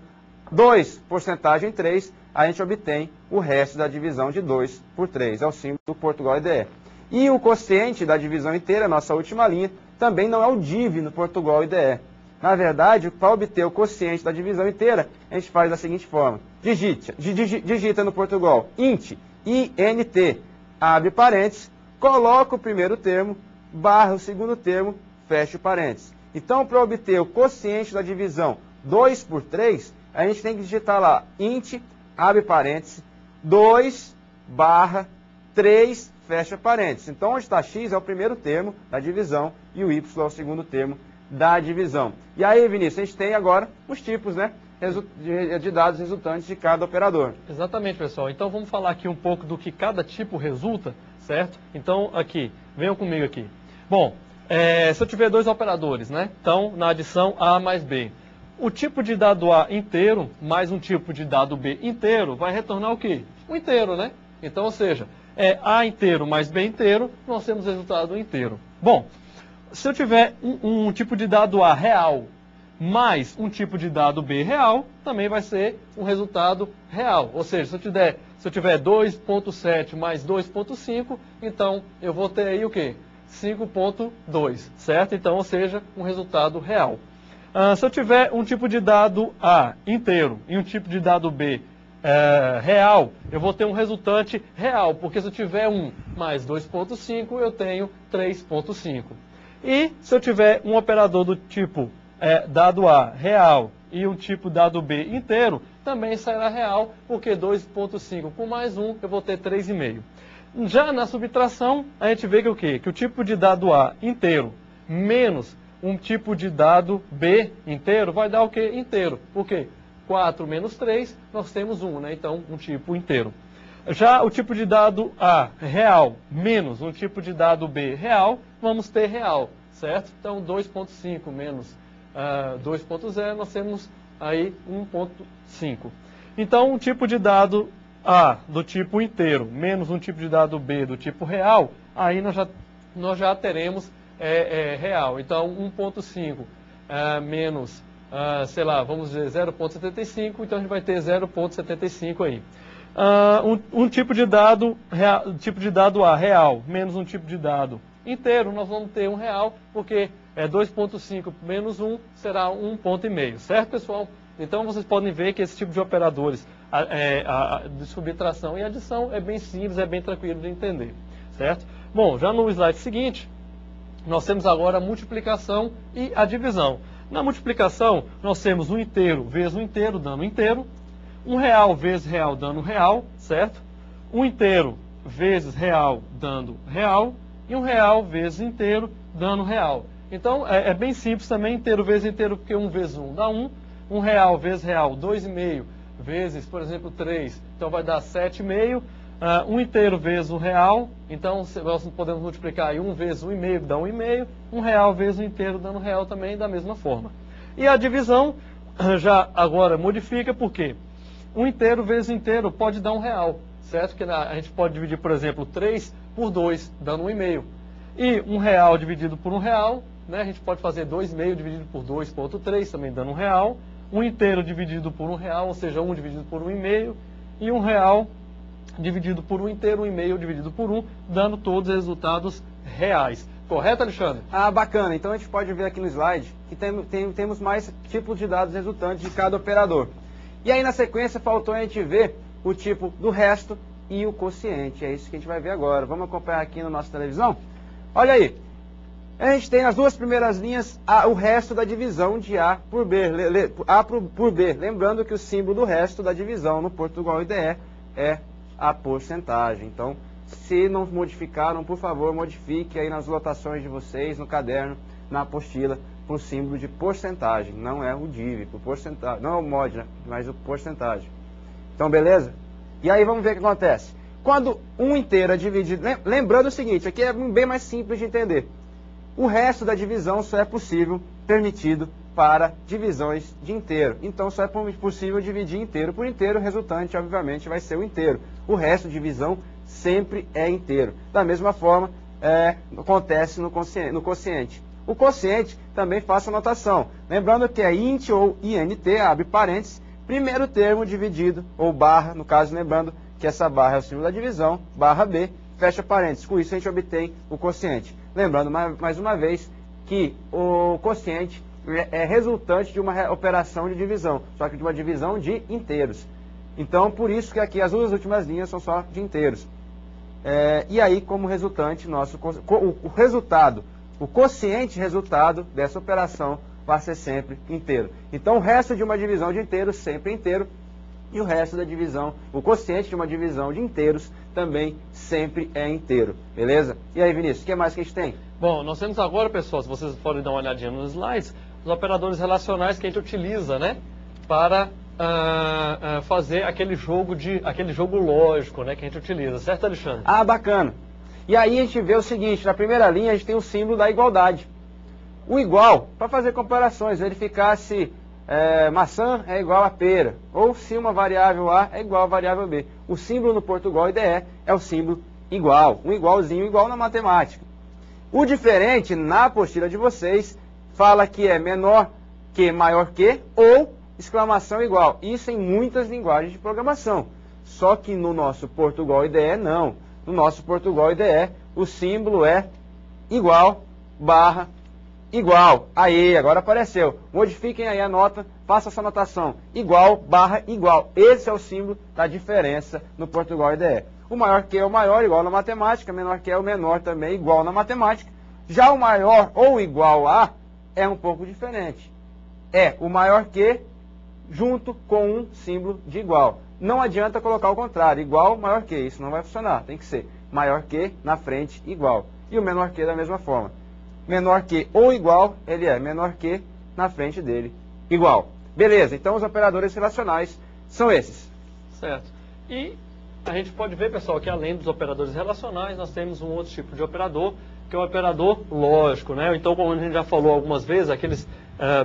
2, porcentagem 3, a gente obtém o resto da divisão de 2 por 3. É o símbolo do Portugal IDE. E o quociente da divisão inteira, nossa última linha, também não é o div no Portugal IDE. Na verdade, para obter o quociente da divisão inteira, a gente faz da seguinte forma. Digita no Portugal int, int, abre parênteses, coloca o primeiro termo, barra o segundo termo, fecha o parênteses. Então, para obter o quociente da divisão 2 por 3, a gente tem que digitar lá int, abre parênteses, 2 barra 3, fecha parênteses. Então, onde está x é o primeiro termo da divisão e o y é o segundo termo da divisão. E aí, Vinícius, a gente tem agora os tipos, né, de dados resultantes de cada operador. Exatamente, pessoal. Então, vamos falar aqui um pouco do que cada tipo resulta, certo? Então, aqui, venham comigo aqui. Bom, se eu tiver dois operadores, né, então, na adição A mais B, o tipo de dado A inteiro mais um tipo de dado B inteiro vai retornar o quê? O inteiro, né? Então, ou seja, A inteiro mais B inteiro, nós temos resultado inteiro. Bom, se eu tiver um tipo de dado A real mais um tipo de dado B real, também vai ser um resultado real. Ou seja, se eu tiver 2.7 mais 2.5, então eu vou ter aí o quê? 5.2, certo? Então, ou seja, um resultado real. Se eu tiver um tipo de dado A inteiro e um tipo de dado B real, eu vou ter um resultante real, porque se eu tiver 1 mais 2.5, eu tenho 3.5. E se eu tiver um operador do tipo dado A real e um tipo dado B inteiro, também sairá real, porque 2,5 com mais 1, eu vou ter 3,5. Já na subtração, a gente vê que o quê? Que o tipo de dado A inteiro menos um tipo de dado B inteiro vai dar o quê? Inteiro. Por quê? 4 menos 3, nós temos 1, né? Então, um tipo inteiro. Já o tipo de dado A real menos um tipo de dado B real, vamos ter real, certo? Então, 2,5 menos 2,0, nós temos aí 1,5. Então, um tipo de dado A do tipo inteiro menos um tipo de dado B do tipo real, aí nós já teremos real. Então, 1,5 menos, sei lá, vamos dizer 0,75, então a gente vai ter 0,75 aí. Um tipo de dado A real menos um tipo de dado inteiro, nós vamos ter um real, porque 2,5 menos 1 será 1,5, certo, pessoal? Então, vocês podem ver que esse tipo de operadores de subtração e adição é bem simples, é bem tranquilo de entender, certo? Bom, já no slide seguinte, nós temos agora a multiplicação e a divisão. Na multiplicação, nós temos um inteiro vezes um inteiro, dando inteiro, um real vezes real, dando real, certo? Um inteiro vezes real, dando real, e um real vezes inteiro, dando real. Então, é bem simples também, inteiro vezes inteiro, porque 1 vezes 1 dá 1, um real vezes real, 2,5 vezes, por exemplo, 3, então vai dar 7,5, um inteiro vezes um real, então nós podemos multiplicar aí 1 vezes 1,5, dá 1,5, um real vezes um inteiro, dando real também da mesma forma. E a divisão, já agora modifica, por quê? Um inteiro vezes inteiro pode dar um real, certo? Que a gente pode dividir, por exemplo, 3 por 2, dando 1,5. E um real dividido por um real, né? A gente pode fazer 2,5 dividido por 2,3, também dando um real. Um inteiro dividido por um real, ou seja, 1 dividido por 1,5. E um real dividido por um inteiro, 1,5 dividido por 1, dando todos os resultados reais. Correto, Alexandre? Bacana. Então a gente pode ver aqui no slide que temos mais tipos de dados resultantes de cada operador. E aí na sequência faltou a gente ver o tipo do resto e o quociente. É isso que a gente vai ver agora. Vamos acompanhar aqui na nossa televisão? Olha aí. A gente tem nas duas primeiras linhas o resto da divisão de A por B. A por B. Lembrando que o símbolo do resto da divisão no Portugal IDE é a porcentagem. Então, se não modificaram, por favor, modifique aí nas lotações de vocês, no caderno, na apostila, por símbolo de porcentagem. Não é o div, por porcentagem. Não é o mod, né? Mas o porcentagem. Então, beleza? E aí vamos ver o que acontece. Quando um inteiro é dividido... Lembrando o seguinte, aqui é bem mais simples de entender. O resto da divisão só é possível, permitido, para divisões de inteiro. Então, só é possível dividir inteiro por inteiro, o resultante, obviamente, vai ser o inteiro. O resto de divisão sempre é inteiro. Da mesma forma, acontece no quociente. O quociente também faça anotação. Lembrando que é int ou int, abre parênteses, primeiro termo dividido, ou barra, no caso, lembrando que essa barra é o símbolo da divisão, barra B, fecha parênteses. Com isso, a gente obtém o quociente. Lembrando, mais uma vez, que o quociente é resultante de uma operação de divisão, só que de uma divisão de inteiros. Então, por isso que aqui as duas últimas linhas são só de inteiros. E aí, como resultante, o resultado, o quociente resultado dessa operação vai ser sempre inteiro. Então, o resto de uma divisão de inteiros sempre inteiro, e o resto da divisão, o quociente de uma divisão de inteiros também sempre é inteiro, beleza? E aí, Vinícius, o que mais que a gente tem? Bom, nós temos agora, pessoal, se vocês forem dar uma olhadinha nos slides, os operadores relacionais que a gente utiliza, né, para fazer aquele jogo lógico, né, que a gente utiliza, certo, Alexandre? Bacana. E aí a gente vê o seguinte, na primeira linha a gente tem o símbolo da igualdade. O igual, para fazer comparações, verificar se maçã é igual a pera, ou se uma variável A é igual a variável B. O símbolo no Portugal IDE é o símbolo igual, um igualzinho igual na matemática. O diferente, na apostila de vocês, fala que é menor que, maior que, ou exclamação igual. Isso em muitas linguagens de programação. Só que no nosso Portugal IDE, não. No nosso Portugal IDE, o símbolo é igual, barra, igual. Aí, agora apareceu. Modifiquem aí a nota, faça essa anotação. Igual, barra, igual. Esse é o símbolo da diferença no Portugal IDE. O maior que é o maior, igual na matemática. Menor que é o menor também, igual na matemática. Já o maior ou igual a é um pouco diferente. É o maior que junto com um símbolo de igual. Não adianta colocar o contrário, igual, maior que, isso não vai funcionar, tem que ser maior que na frente, igual. E o menor que da mesma forma. Menor que ou igual, ele é menor que na frente dele, igual. Beleza, então os operadores relacionais são esses. Certo. E a gente pode ver, pessoal, que além dos operadores relacionais, nós temos um outro tipo de operador, que é o operador lógico, né? Então, como a gente já falou algumas vezes, aqueles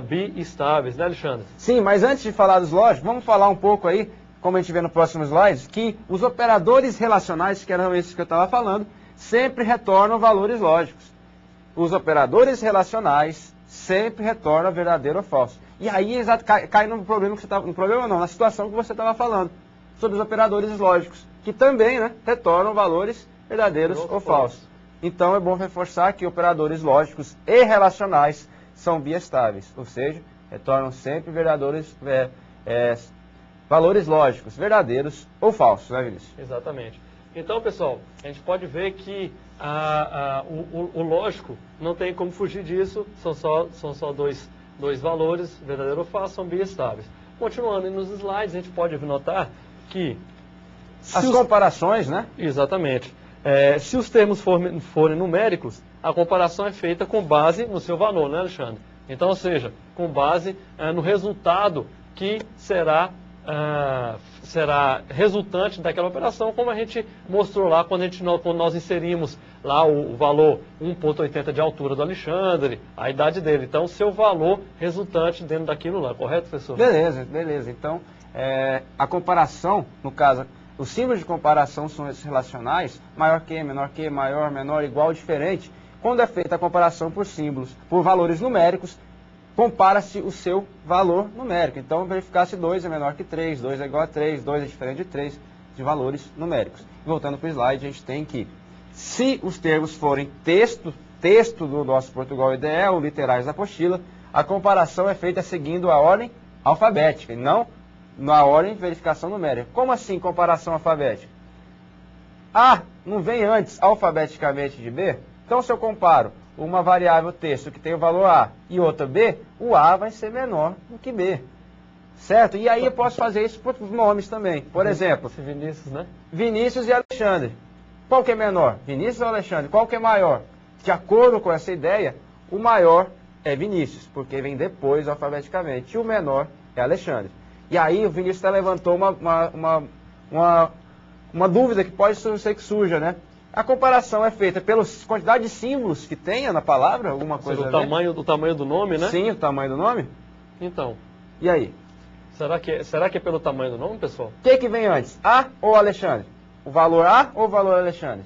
biestáveis, né, Alexandre? Sim, mas antes de falar dos lógicos, vamos falar um pouco aí, como a gente vê no próximo slide, que os operadores relacionais, que eram esses que eu estava falando, sempre retornam valores lógicos. Os operadores relacionais sempre retornam verdadeiro ou falso. E aí cai no problema que você estava, no problema não, na situação que você estava falando, sobre os operadores lógicos, que também, né, retornam valores verdadeiros ou falsos. Então é bom reforçar que operadores lógicos e relacionais são biestáveis, ou seja, retornam sempre valores lógicos, verdadeiros ou falsos, né, Vinícius? Exatamente. Então, pessoal, a gente pode ver que o lógico não tem como fugir disso, são só dois valores, verdadeiro ou falso, são biestáveis. Continuando nos slides, a gente pode notar que... As comparações, né? Exatamente. Se os termos forem numéricos, a comparação é feita com base no seu valor, né, Alexandre? Então, ou seja, com base no resultado que será resultante daquela operação, como a gente mostrou lá quando nós inserimos lá o valor 1,80 de altura do Alexandre, a idade dele. Então, seu valor resultante dentro daquilo lá, correto, professor? Beleza, beleza. Então, a comparação, no caso, os símbolos de comparação são esses relacionais, maior que, menor que, maior, menor, igual, diferente. Quando é feita a comparação por símbolos, por valores numéricos, compara-se o seu valor numérico. Então, verificar se 2 é menor que 3, 2 é igual a 3, 2 é diferente de 3, de valores numéricos. Voltando para o slide, a gente tem que, se os termos forem texto do nosso Portugal IDE ou literais da apostila, a comparação é feita seguindo a ordem alfabética, e não na ordem de verificação numérica. Como assim comparação alfabética? A não vem antes alfabeticamente de B? Então, se eu comparo uma variável texto que tem o valor A e outra B, o A vai ser menor do que B. Certo? E aí eu posso fazer isso por nomes também. Por exemplo, Vinícius, né? Vinícius e Alexandre. Qual que é menor? Vinícius ou Alexandre? Qual que é maior? De acordo com essa ideia, o maior é Vinícius, porque vem depois alfabeticamente. E o menor é Alexandre. E aí o Vinícius levantou uma dúvida que pode ser que surja, né? A comparação é feita pela quantidade de símbolos que tenha na palavra, alguma coisa a ver? O tamanho do nome, né? Sim, o tamanho do nome. Então. E aí? Será que é pelo tamanho do nome, pessoal? O que vem antes? A ou Alexandre? O valor A ou o valor Alexandre?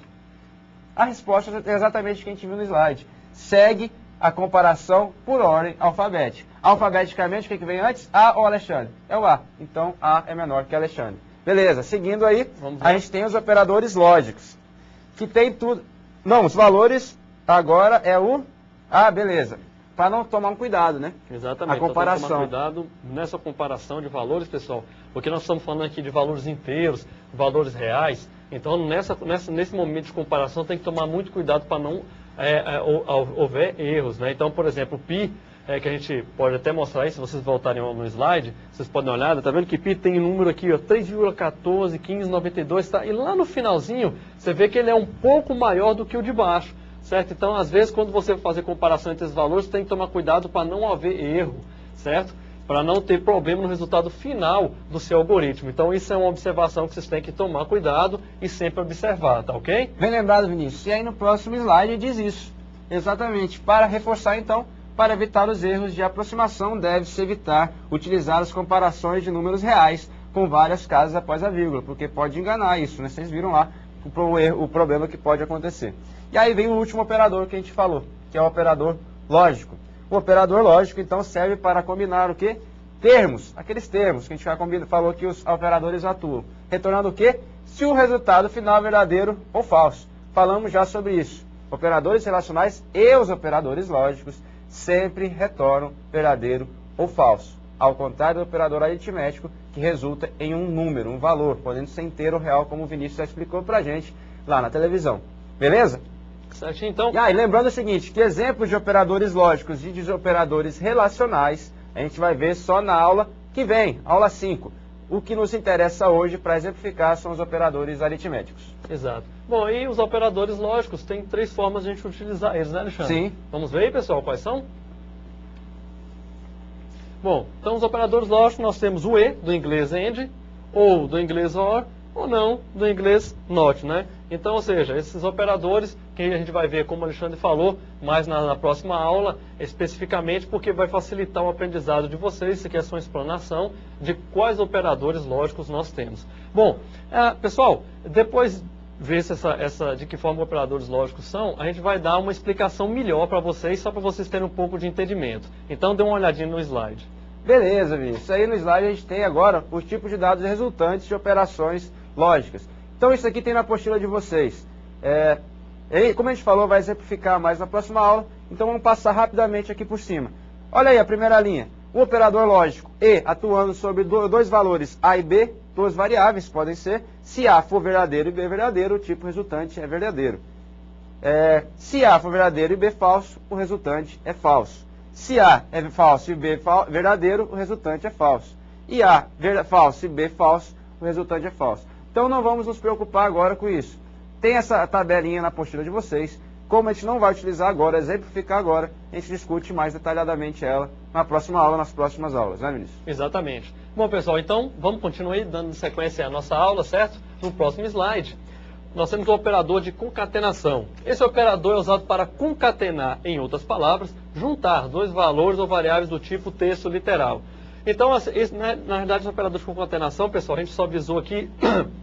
A resposta é exatamente o que a gente viu no slide. Segue a comparação por ordem alfabética. Alfabeticamente, o que vem antes? A ou Alexandre? É o A. Então, A é menor que Alexandre. Beleza, seguindo aí, a gente tem os operadores lógicos, que tem tudo... Não, os valores agora é o... Ah, beleza. Para não tomar um cuidado, né? Exatamente. A comparação. Então, tomar cuidado nessa comparação de valores, pessoal, porque nós estamos falando aqui de valores inteiros, valores reais. Então, nesse momento de comparação, tem que tomar muito cuidado para não houver erros, né? Então, por exemplo, o pi, que a gente pode até mostrar aí, se vocês voltarem no slide, vocês podem dar uma olhada, tá vendo que pi tem um número aqui, ó, 3,141592, tá? E lá no finalzinho, você vê que ele é um pouco maior do que o de baixo, certo? Então, às vezes, quando você for fazer comparação entre os valores, você tem que tomar cuidado para não haver erro, certo? Para não ter problema no resultado final do seu algoritmo. Então, isso é uma observação que vocês têm que tomar cuidado e sempre observar, tá ok? Bem lembrado, Vinícius. E aí no próximo slide diz isso. Exatamente. Para reforçar, então, para evitar os erros de aproximação, deve-se evitar utilizar as comparações de números reais com várias casas após a vírgula, porque pode enganar isso, né? Vocês viram lá o problema que pode acontecer. E aí vem o último operador que a gente falou, que é o operador lógico. O operador lógico, então, serve para combinar o quê? Termos, aqueles termos que a gente já falou que os operadores atuam. Retornando o quê? Se o resultado final é verdadeiro ou falso. Falamos já sobre isso. Operadores relacionais e os operadores lógicos sempre retornam verdadeiro ou falso. Ao contrário do operador aritmético, que resulta em um número, um valor, podendo ser inteiro ou real, como o Vinícius já explicou pra gente lá na televisão. Beleza? Certinho, então. E lembrando o seguinte, que exemplos de operadores lógicos e de operadores relacionais, a gente vai ver só na aula que vem, aula 5. O que nos interessa hoje para exemplificar são os operadores aritméticos. Exato. Bom, e os operadores lógicos, tem 3 formas de a gente utilizar eles, né, Alexandre? Sim. Vamos ver aí, pessoal, quais são? Bom, então os operadores lógicos nós temos o E, do inglês AND, ou do inglês OR, ou não, do inglês NOT, né? Então, ou seja, esses operadores que a gente vai ver, como o Alexandre falou, mais na próxima aula, especificamente porque vai facilitar o aprendizado de vocês, isso aqui é só uma explanação de quais operadores lógicos nós temos. Bom, pessoal, depois ver de que forma operadores lógicos são, a gente vai dar uma explicação melhor para vocês, só para vocês terem um pouco de entendimento. Então, dê uma olhadinha no slide. Beleza, Vinícius. Aí no slide a gente tem agora os tipos de dados resultantes de operações lógicas. Então isso aqui tem na apostila de vocês. Como a gente falou, vai exemplificar mais na próxima aula, então vamos passar rapidamente aqui por cima. Olha aí a primeira linha. O operador lógico E atuando sobre dois valores A e B, 2 variáveis podem ser. Se A for verdadeiro e B verdadeiro, o tipo resultante é verdadeiro. Se A for verdadeiro e B falso, o resultante é falso. Se A é falso e B verdadeiro, o resultante é falso. E A falso e B falso, o resultante é falso. Então não vamos nos preocupar agora com isso. Tem essa tabelinha na apostila de vocês. Como a gente não vai utilizar agora, exemplificar agora, a gente discute mais detalhadamente ela na próxima aula, nas próximas aulas, né, Vinícius? Exatamente. Bom, pessoal, então vamos continuar aí dando sequência à nossa aula, certo? No próximo slide, nós temos o operador de concatenação. Esse operador é usado para concatenar, em outras palavras, juntar 2 valores ou variáveis do tipo texto literal. Então, na verdade, os operadores de concatenação, pessoal, a gente só visou aqui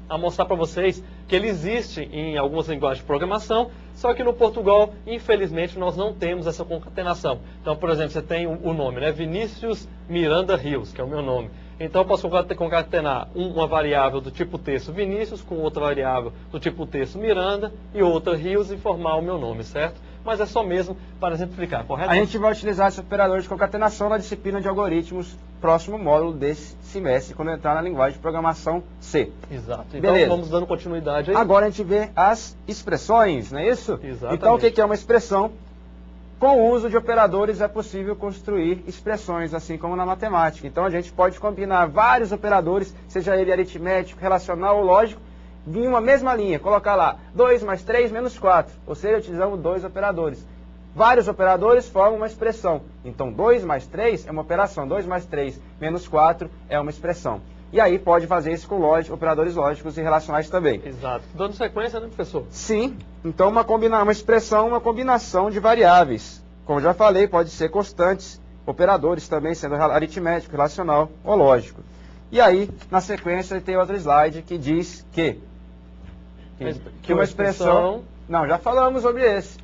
a mostrar para vocês que ele existe em algumas linguagens de programação, só que no Portugal, infelizmente, nós não temos essa concatenação. Então, por exemplo, você tem o nome, né? Vinícius Miranda Rios, que é o meu nome. Então, eu posso concatenar uma variável do tipo texto Vinícius com outra variável do tipo texto Miranda e outra Rios e formar o meu nome, certo? Mas é só mesmo para exemplificar, correto? A gente vai utilizar esse operador de concatenação na disciplina de algoritmos, próximo módulo desse semestre, quando entrar na linguagem de programação C. Exato. Então, beleza, vamos dando continuidade aí. Agora a gente vê as expressões, não é isso? Exatamente. Então, o que é uma expressão? Com o uso de operadores é possível construir expressões, assim como na matemática. Então, a gente pode combinar vários operadores, seja ele aritmético, relacional ou lógico, em uma mesma linha, colocar lá 2 mais 3 menos 4, ou seja, utilizamos 2 operadores. Vários operadores formam uma expressão. Então, 2 mais 3 é uma operação, 2 mais 3 menos 4 é uma expressão. E aí pode fazer isso com operadores lógicos e relacionais também. Exato. Dando sequência, né, professor? Sim. Então, uma expressão, uma combinação de variáveis. Como já falei, pode ser constantes, operadores também, sendo aritmético, relacional ou lógico. E aí, na sequência, tem outro slide que diz que uma expressão... Não, já falamos sobre esse.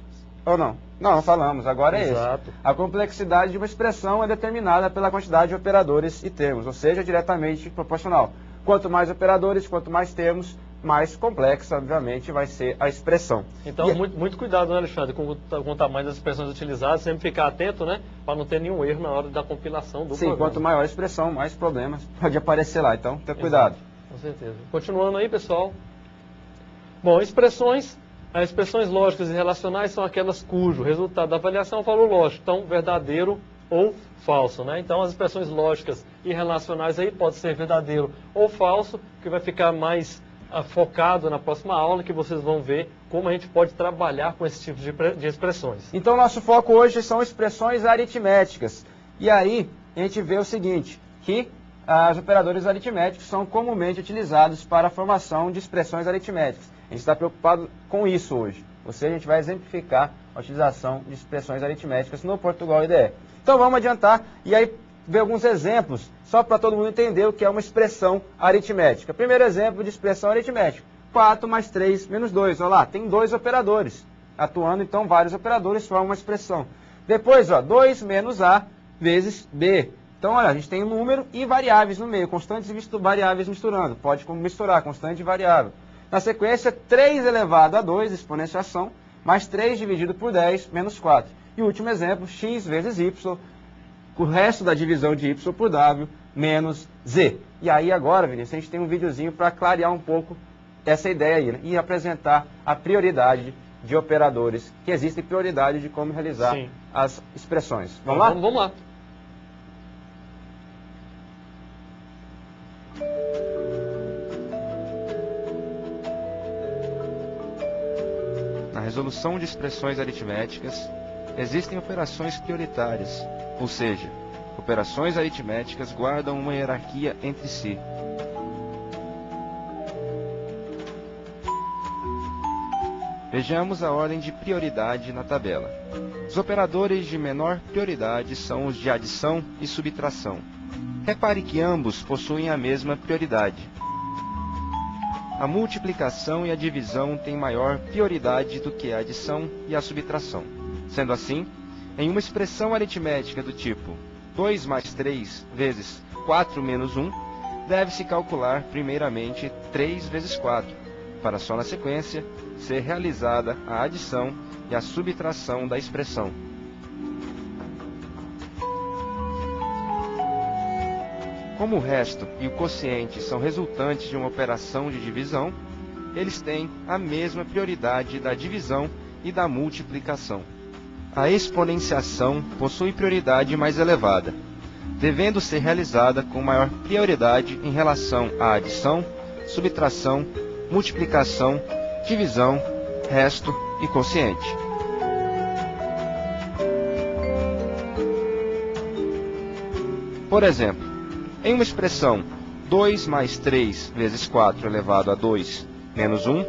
Ou não? Não falamos, agora é Exato. esse. A complexidade de uma expressão é determinada pela quantidade de operadores e termos, ou seja, diretamente proporcional. Quanto mais operadores, quanto mais termos, mais complexa, obviamente, vai ser a expressão. Então, muito cuidado, né, Alexandre, com o tamanho das expressões utilizadas, sempre ficar atento, né, para não ter nenhum erro na hora da compilação do programa. Sim, quanto maior a expressão, mais problemas pode aparecer lá, então tenha cuidado. Com certeza. Continuando aí, pessoal. Bom, expressões lógicas e relacionais são aquelas cujo resultado da avaliação é o valor lógico, então verdadeiro ou falso, né? Então as expressões lógicas e relacionais aí pode ser verdadeiro ou falso, que vai ficar mais focado na próxima aula, que vocês vão ver como a gente pode trabalhar com esse tipo de expressões. Então nosso foco hoje são expressões aritméticas. E aí a gente vê o seguinte, que os operadores aritméticos são comumente utilizados para a formação de expressões aritméticas. A gente está preocupado com isso hoje. Ou seja, a gente vai exemplificar a utilização de expressões aritméticas no Portugal IDE. Então vamos adiantar e aí ver alguns exemplos, só para todo mundo entender o que é uma expressão aritmética. Primeiro exemplo de expressão aritmética. 4 mais 3 menos 2. Olha lá, tem 2 operadores. Atuando, então, vários operadores formam uma expressão. Depois, 2 menos A vezes B. Então, olha, a gente tem um número e variáveis no meio, constantes e variáveis misturando. Pode misturar constante e variável. Na sequência, 3 elevado a 2, exponenciação, mais 3 dividido por 10, menos 4. E o último exemplo, x vezes y, o resto da divisão de y por w, menos z. E aí agora, Vinícius, a gente tem um videozinho para clarear um pouco essa ideia aí, né? E apresentar a prioridade de operadores, que existe prioridade de como realizar as expressões. Vamos lá? Vamos lá. resolução de expressões aritméticas, existem operações prioritárias, ou seja, operações aritméticas guardam uma hierarquia entre si. Vejamos a ordem de prioridade na tabela. Os operadores de menor prioridade são os de adição e subtração. Repare que ambos possuem a mesma prioridade. A multiplicação e a divisão têm maior prioridade do que a adição e a subtração. Sendo assim, em uma expressão aritmética do tipo 2 mais 3 vezes 4 menos 1, deve-se calcular primeiramente 3 vezes 4, para só na sequência ser realizada a adição e a subtração da expressão. Como o resto e o quociente são resultantes de uma operação de divisão, eles têm a mesma prioridade da divisão e da multiplicação. A exponenciação possui prioridade mais elevada, devendo ser realizada com maior prioridade em relação à adição, subtração, multiplicação, divisão, resto e quociente. Por exemplo, em uma expressão 2 mais 3 vezes 4 elevado a 2 menos 1,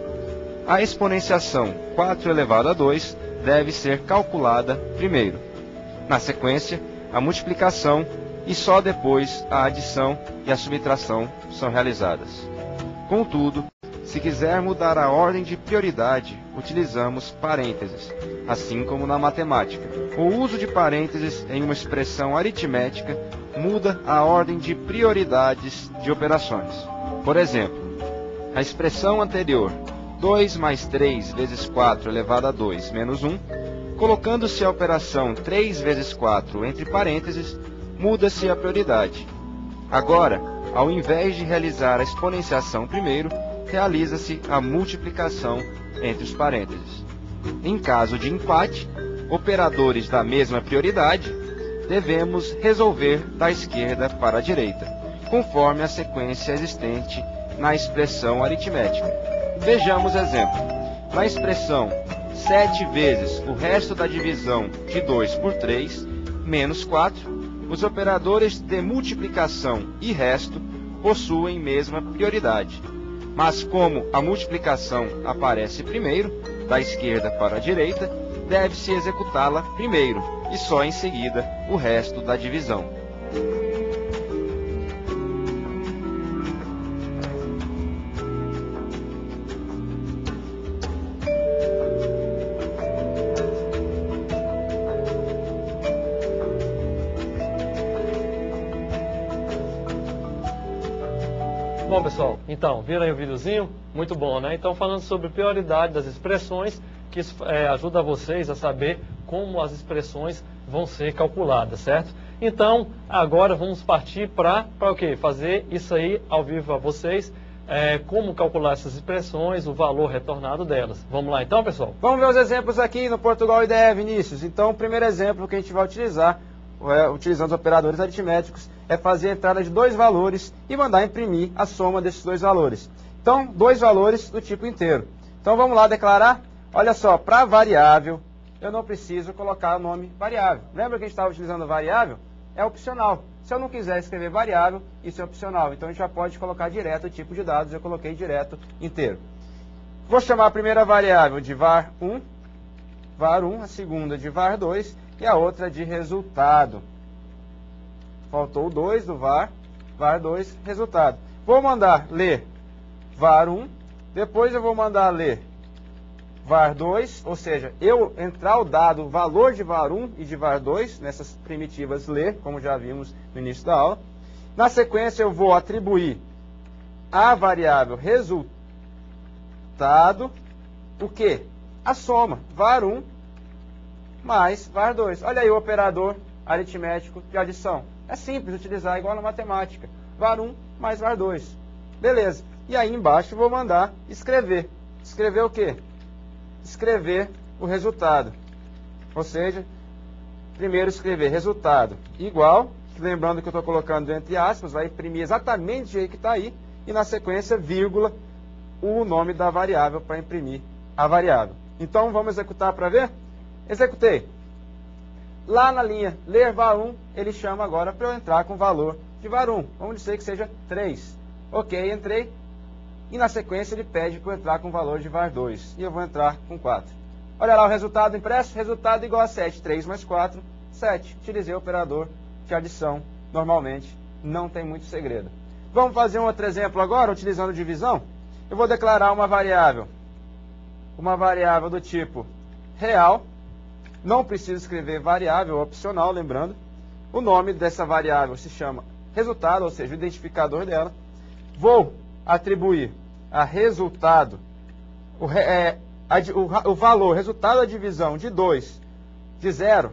a exponenciação 4 elevado a 2 deve ser calculada primeiro. Na sequência, a multiplicação e só depois a adição e a subtração são realizadas. Contudo, se quiser mudar a ordem de prioridade, utilizamos parênteses, assim como na matemática. O uso de parênteses em uma expressão aritmética muda a ordem de prioridades de operações. Por exemplo, a expressão anterior, 2 mais 3 vezes 4 elevado a 2 menos 1, colocando-se a operação 3 vezes 4 entre parênteses, muda-se a prioridade. Agora, ao invés de realizar a exponenciação primeiro, realiza-se a multiplicação entre os parênteses. Em caso de empate, operadores da mesma prioridade, devemos resolver da esquerda para a direita, conforme a sequência existente na expressão aritmética. Vejamos exemplo. Na expressão 7 vezes o resto da divisão de 2 por 3, menos 4, os operadores de multiplicação e resto possuem mesma prioridade. Mas como a multiplicação aparece primeiro, da esquerda para a direita, deve-se executá-la primeiro e só em seguida o resto da divisão. Bom, pessoal, então, viram aí o videozinho? Muito bom, né? Então, falando sobre prioridade das expressões, que isso ajuda vocês a saber como as expressões vão ser calculadas, certo? Então, agora vamos partir para o quê? Fazer isso aí ao vivo a vocês, como calcular essas expressões, o valor retornado delas. Vamos lá então, pessoal? Vamos ver os exemplos aqui no Portugal IDE, Vinícius. Então, o primeiro exemplo que a gente vai utilizar, utilizando os operadores aritméticos, é fazer a entrada de dois valores e mandar imprimir a soma desses dois valores. Então, dois valores do tipo inteiro. Então, vamos lá declarar. Olha só, para variável, eu não preciso colocar o nome variável. Lembra que a gente estava utilizando variável? É opcional. Se eu não quiser escrever variável, isso é opcional. Então, a gente já pode colocar direto o tipo de dados. Eu coloquei direto inteiro. Vou chamar a primeira variável de var1, a segunda de var2 e a outra de resultado. Faltou o 2 do var2, resultado. Vou mandar ler var1, depois eu vou mandar ler var2, ou seja, eu entrar o dado, o valor de var1 e de var2, nessas primitivas ler, como já vimos no início da aula. Na sequência eu vou atribuir à variável resultado, o quê? A soma, var1 mais var2. Olha aí o operador aritmético de adição. É simples utilizar igual na matemática. var1 mais var2. Beleza. E aí embaixo eu vou mandar escrever. Escrever o quê? Escrever o resultado. Ou seja, primeiro escrever resultado igual, lembrando que eu estou colocando entre aspas, vai imprimir exatamente do jeito que está aí, e na sequência, vírgula, o nome da variável para imprimir a variável. Então, vamos executar para ver? Executei. Lá na linha ler var1, ele chama agora para eu entrar com o valor de var1. Vamos dizer que seja 3. Ok, entrei. E na sequência ele pede para eu entrar com o valor de var2. E eu vou entrar com 4. Olha lá o resultado impresso. Resultado igual a 7. 3 mais 4, 7. Utilizei o operador de adição. Normalmente, não tem muito segredo. Vamos fazer um outro exemplo agora, utilizando divisão. Eu vou declarar uma variável do tipo real. Não preciso escrever variável, opcional, lembrando. O nome dessa variável se chama resultado, ou seja, o identificador dela. Vou atribuir a resultado, o valor, resultado da divisão de 2, de 0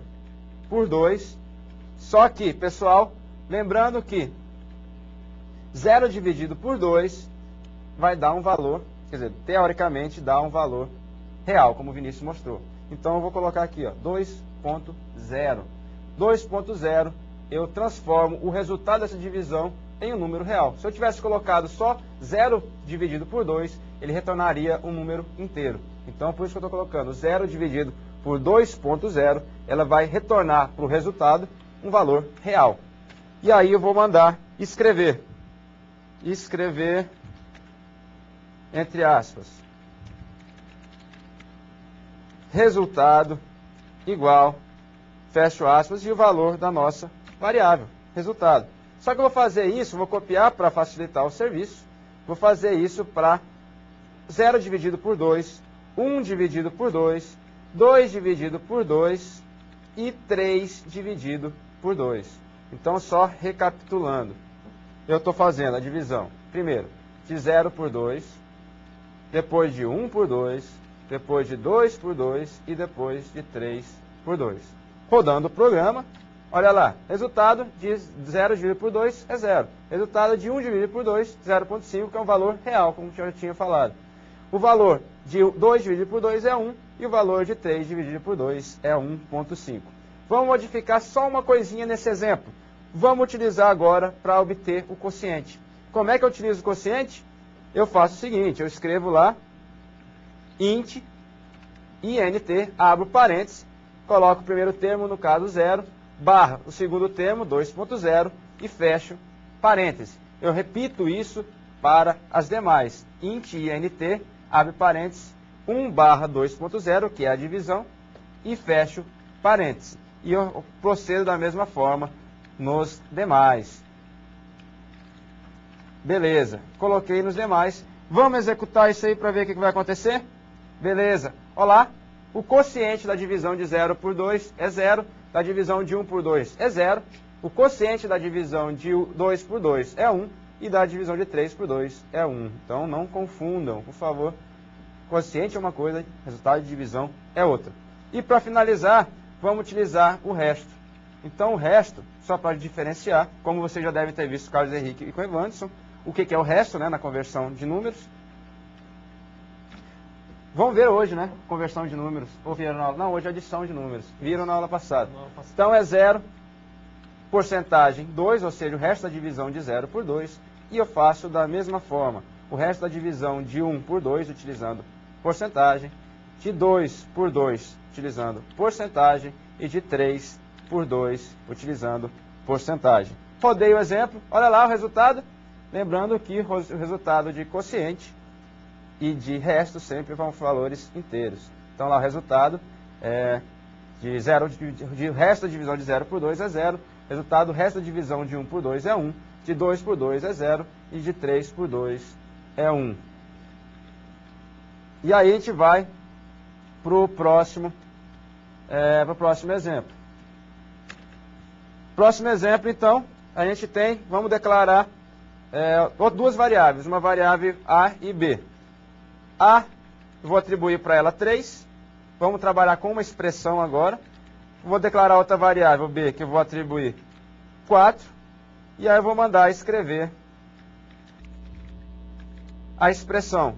por 2. Só que, pessoal, lembrando que 0 dividido por 2 vai dar um valor, quer dizer, teoricamente dá um valor real, como o Vinícius mostrou. Então eu vou colocar aqui, ó, 2.0. 2.0, eu transformo o resultado dessa divisão em um número real. Se eu tivesse colocado só 0 dividido por 2, ele retornaria um número inteiro. Então por isso que eu estou colocando 0 dividido por 2.0, ela vai retornar para o resultado um valor real. E aí eu vou mandar escrever. Escrever, entre aspas, resultado igual, fecho aspas, e o valor da nossa variável, resultado. Só que eu vou fazer isso, vou copiar para facilitar o serviço, vou fazer isso para 0 dividido por 2, 1 dividido por 2, 2 dividido por 2 e 3 dividido por 2. Então, só recapitulando, eu estou fazendo a divisão, primeiro, de 0 por 2, depois de 1 por 2, depois de 2 por 2 e depois de 3 por 2. Rodando o programa, olha lá, resultado de 0 dividido por 2 é 0. Resultado de 1 dividido por 2, 0.5, que é um valor real, como eu já tinha falado. O valor de 2 dividido por 2 é 1 e o valor de 3 dividido por 2 é 1.5. Vamos modificar só uma coisinha nesse exemplo. Vamos utilizar agora para obter o quociente. Como é que eu utilizo o quociente? Eu faço o seguinte, eu escrevo lá int, int, abro parênteses, coloco o primeiro termo, no caso 0, barra o segundo termo, 2.0, e fecho parênteses. Eu repito isso para as demais. Int, int, abre parênteses, 1 barra 2.0, que é a divisão, e fecho parênteses. E eu procedo da mesma forma nos demais. Beleza, coloquei nos demais. Vamos executar isso aí para ver o que vai acontecer? Beleza. Olá, o quociente da divisão de 0 por 2 é 0, da divisão de 1 por 2 é 0, o quociente da divisão de 2 por 2 é 1 e da divisão de 3 por 2 é 1. Então não confundam, por favor. Quociente é uma coisa, resultado de divisão é outra. E para finalizar, vamos utilizar o resto. Então o resto, só para diferenciar, como vocês já devem ter visto com o Carlos Henrique e com o Evanderson, o que é o resto, né, na conversão de números. Vamos ver hoje, né? Conversão de números. Ou viram na aula? Não, hoje é adição de números. Viram na aula passada. Então é 0, porcentagem 2, ou seja, o resto da divisão de 0 por 2. E eu faço da mesma forma. O resto da divisão de 1 por 2, utilizando porcentagem. De 2 por 2, utilizando porcentagem. E de 3 por 2, utilizando porcentagem. Rodei o exemplo. Olha lá o resultado. Lembrando que o resultado de quociente e de resto sempre vão valores inteiros. Então lá o resultado é de 0, de resto da divisão de 0 por 2 é 0, resultado resto da divisão de 1 por 2 é 1, de 2 por 2 é 0 e de 3 por 2 é 1. E aí a gente vai para o próximo exemplo. Próximo exemplo, então, a gente tem, vamos declarar duas variáveis, uma variável A e B. A, eu vou atribuir para ela 3. Vamos trabalhar com uma expressão agora. Vou declarar outra variável, B, que eu vou atribuir 4. E aí eu vou mandar escrever a expressão.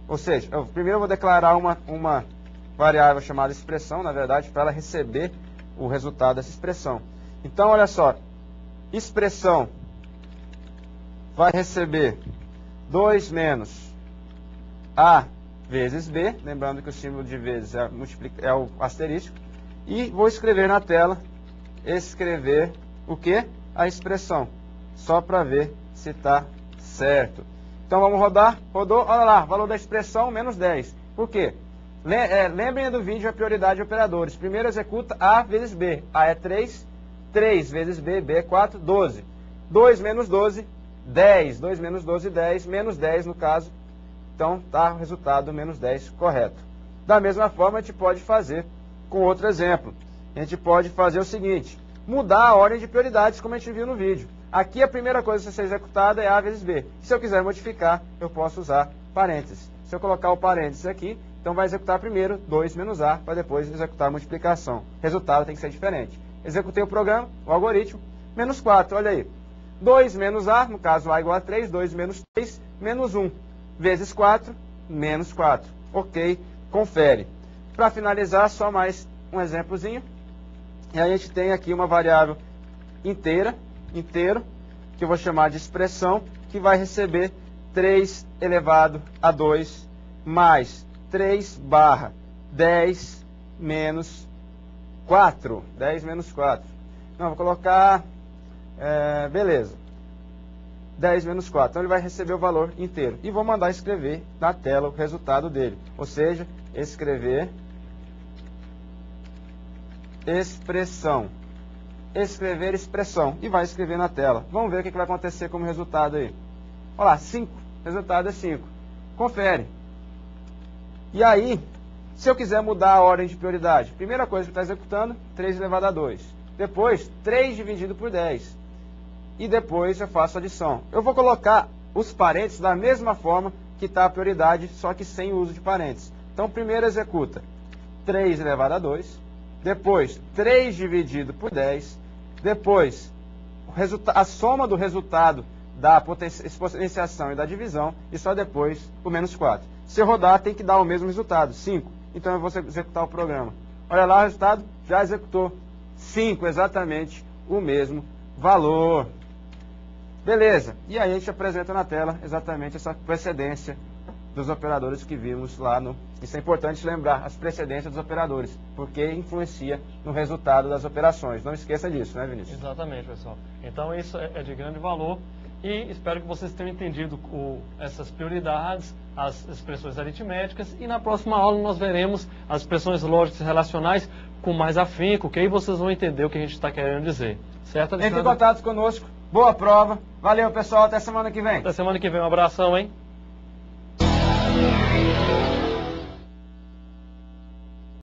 Ou seja, primeiro eu vou declarar uma variável chamada expressão, na verdade, para ela receber o resultado dessa expressão. Então, olha só. Expressão vai receber 2 menos A vezes B, lembrando que o símbolo de vezes é o asterisco, e vou escrever na tela, escrever o que? A expressão, só para ver se está certo. Então vamos rodar, rodou, olha lá, valor da expressão menos 10. Por quê? Lembrem do vídeo a prioridade de operadores. Primeiro executa A vezes B. A é 3, 3 vezes B, B é 4, 12. 2 menos 12, 10. 2 menos 12, 10. Menos 10 no caso. Então está o resultado menos 10 correto. Da mesma forma a gente pode fazer com outro exemplo. A gente pode fazer o seguinte, mudar a ordem de prioridades como a gente viu no vídeo. Aqui a primeira coisa a ser executada é A vezes B. Se eu quiser modificar, eu posso usar parênteses. Se eu colocar o parênteses aqui, então vai executar primeiro 2 menos A, para depois executar a multiplicação. Resultado tem que ser diferente. Executei o programa, o algoritmo, menos 4, olha aí. 2 menos A, no caso A igual a 3, 2 menos 3, menos 1. Vezes 4, menos 4. Ok, confere. Para finalizar, só mais um exemplozinho. E aí a gente tem aqui uma variável inteiro, que eu vou chamar de expressão, que vai receber 3 elevado a 2 mais 3 barra 10 menos 4. 10 menos 4. Não, vou colocar... beleza. 10 menos 4. Então ele vai receber o valor inteiro. E vou mandar escrever na tela o resultado dele. Ou seja, escrever expressão. Escrever expressão. E vai escrever na tela. Vamos ver o que vai acontecer como resultado aí. Olha lá, 5. Resultado é 5. Confere. E aí, se eu quiser mudar a ordem de prioridade, primeira coisa que está executando, 3 elevado a 2. Depois, 3 dividido por 10. E depois eu faço a adição. Eu vou colocar os parênteses da mesma forma que está a prioridade, só que sem o uso de parênteses. Então, primeiro executa 3 elevado a 2. Depois, 3 dividido por 10. Depois, a soma do resultado da exponenciação e da divisão. E só depois o menos 4. Se eu rodar, tem que dar o mesmo resultado, 5. Então eu vou executar o programa. Olha lá o resultado, já executou 5, exatamente o mesmo valor. Beleza, e aí a gente apresenta na tela exatamente essa precedência dos operadores que vimos lá no... Isso é importante lembrar, as precedências dos operadores, porque influencia no resultado das operações. Não esqueça disso, né, Vinícius? Exatamente, pessoal. Então isso é de grande valor e espero que vocês tenham entendido essas prioridades, as expressões aritméticas, e na próxima aula nós veremos as expressões lógicas relacionais com mais afinco, que aí vocês vão entender o que a gente está querendo dizer. Certo, Alexandre? Entre em contato conosco. Boa prova. Valeu, pessoal. Até semana que vem. Até semana que vem. Um abração, hein?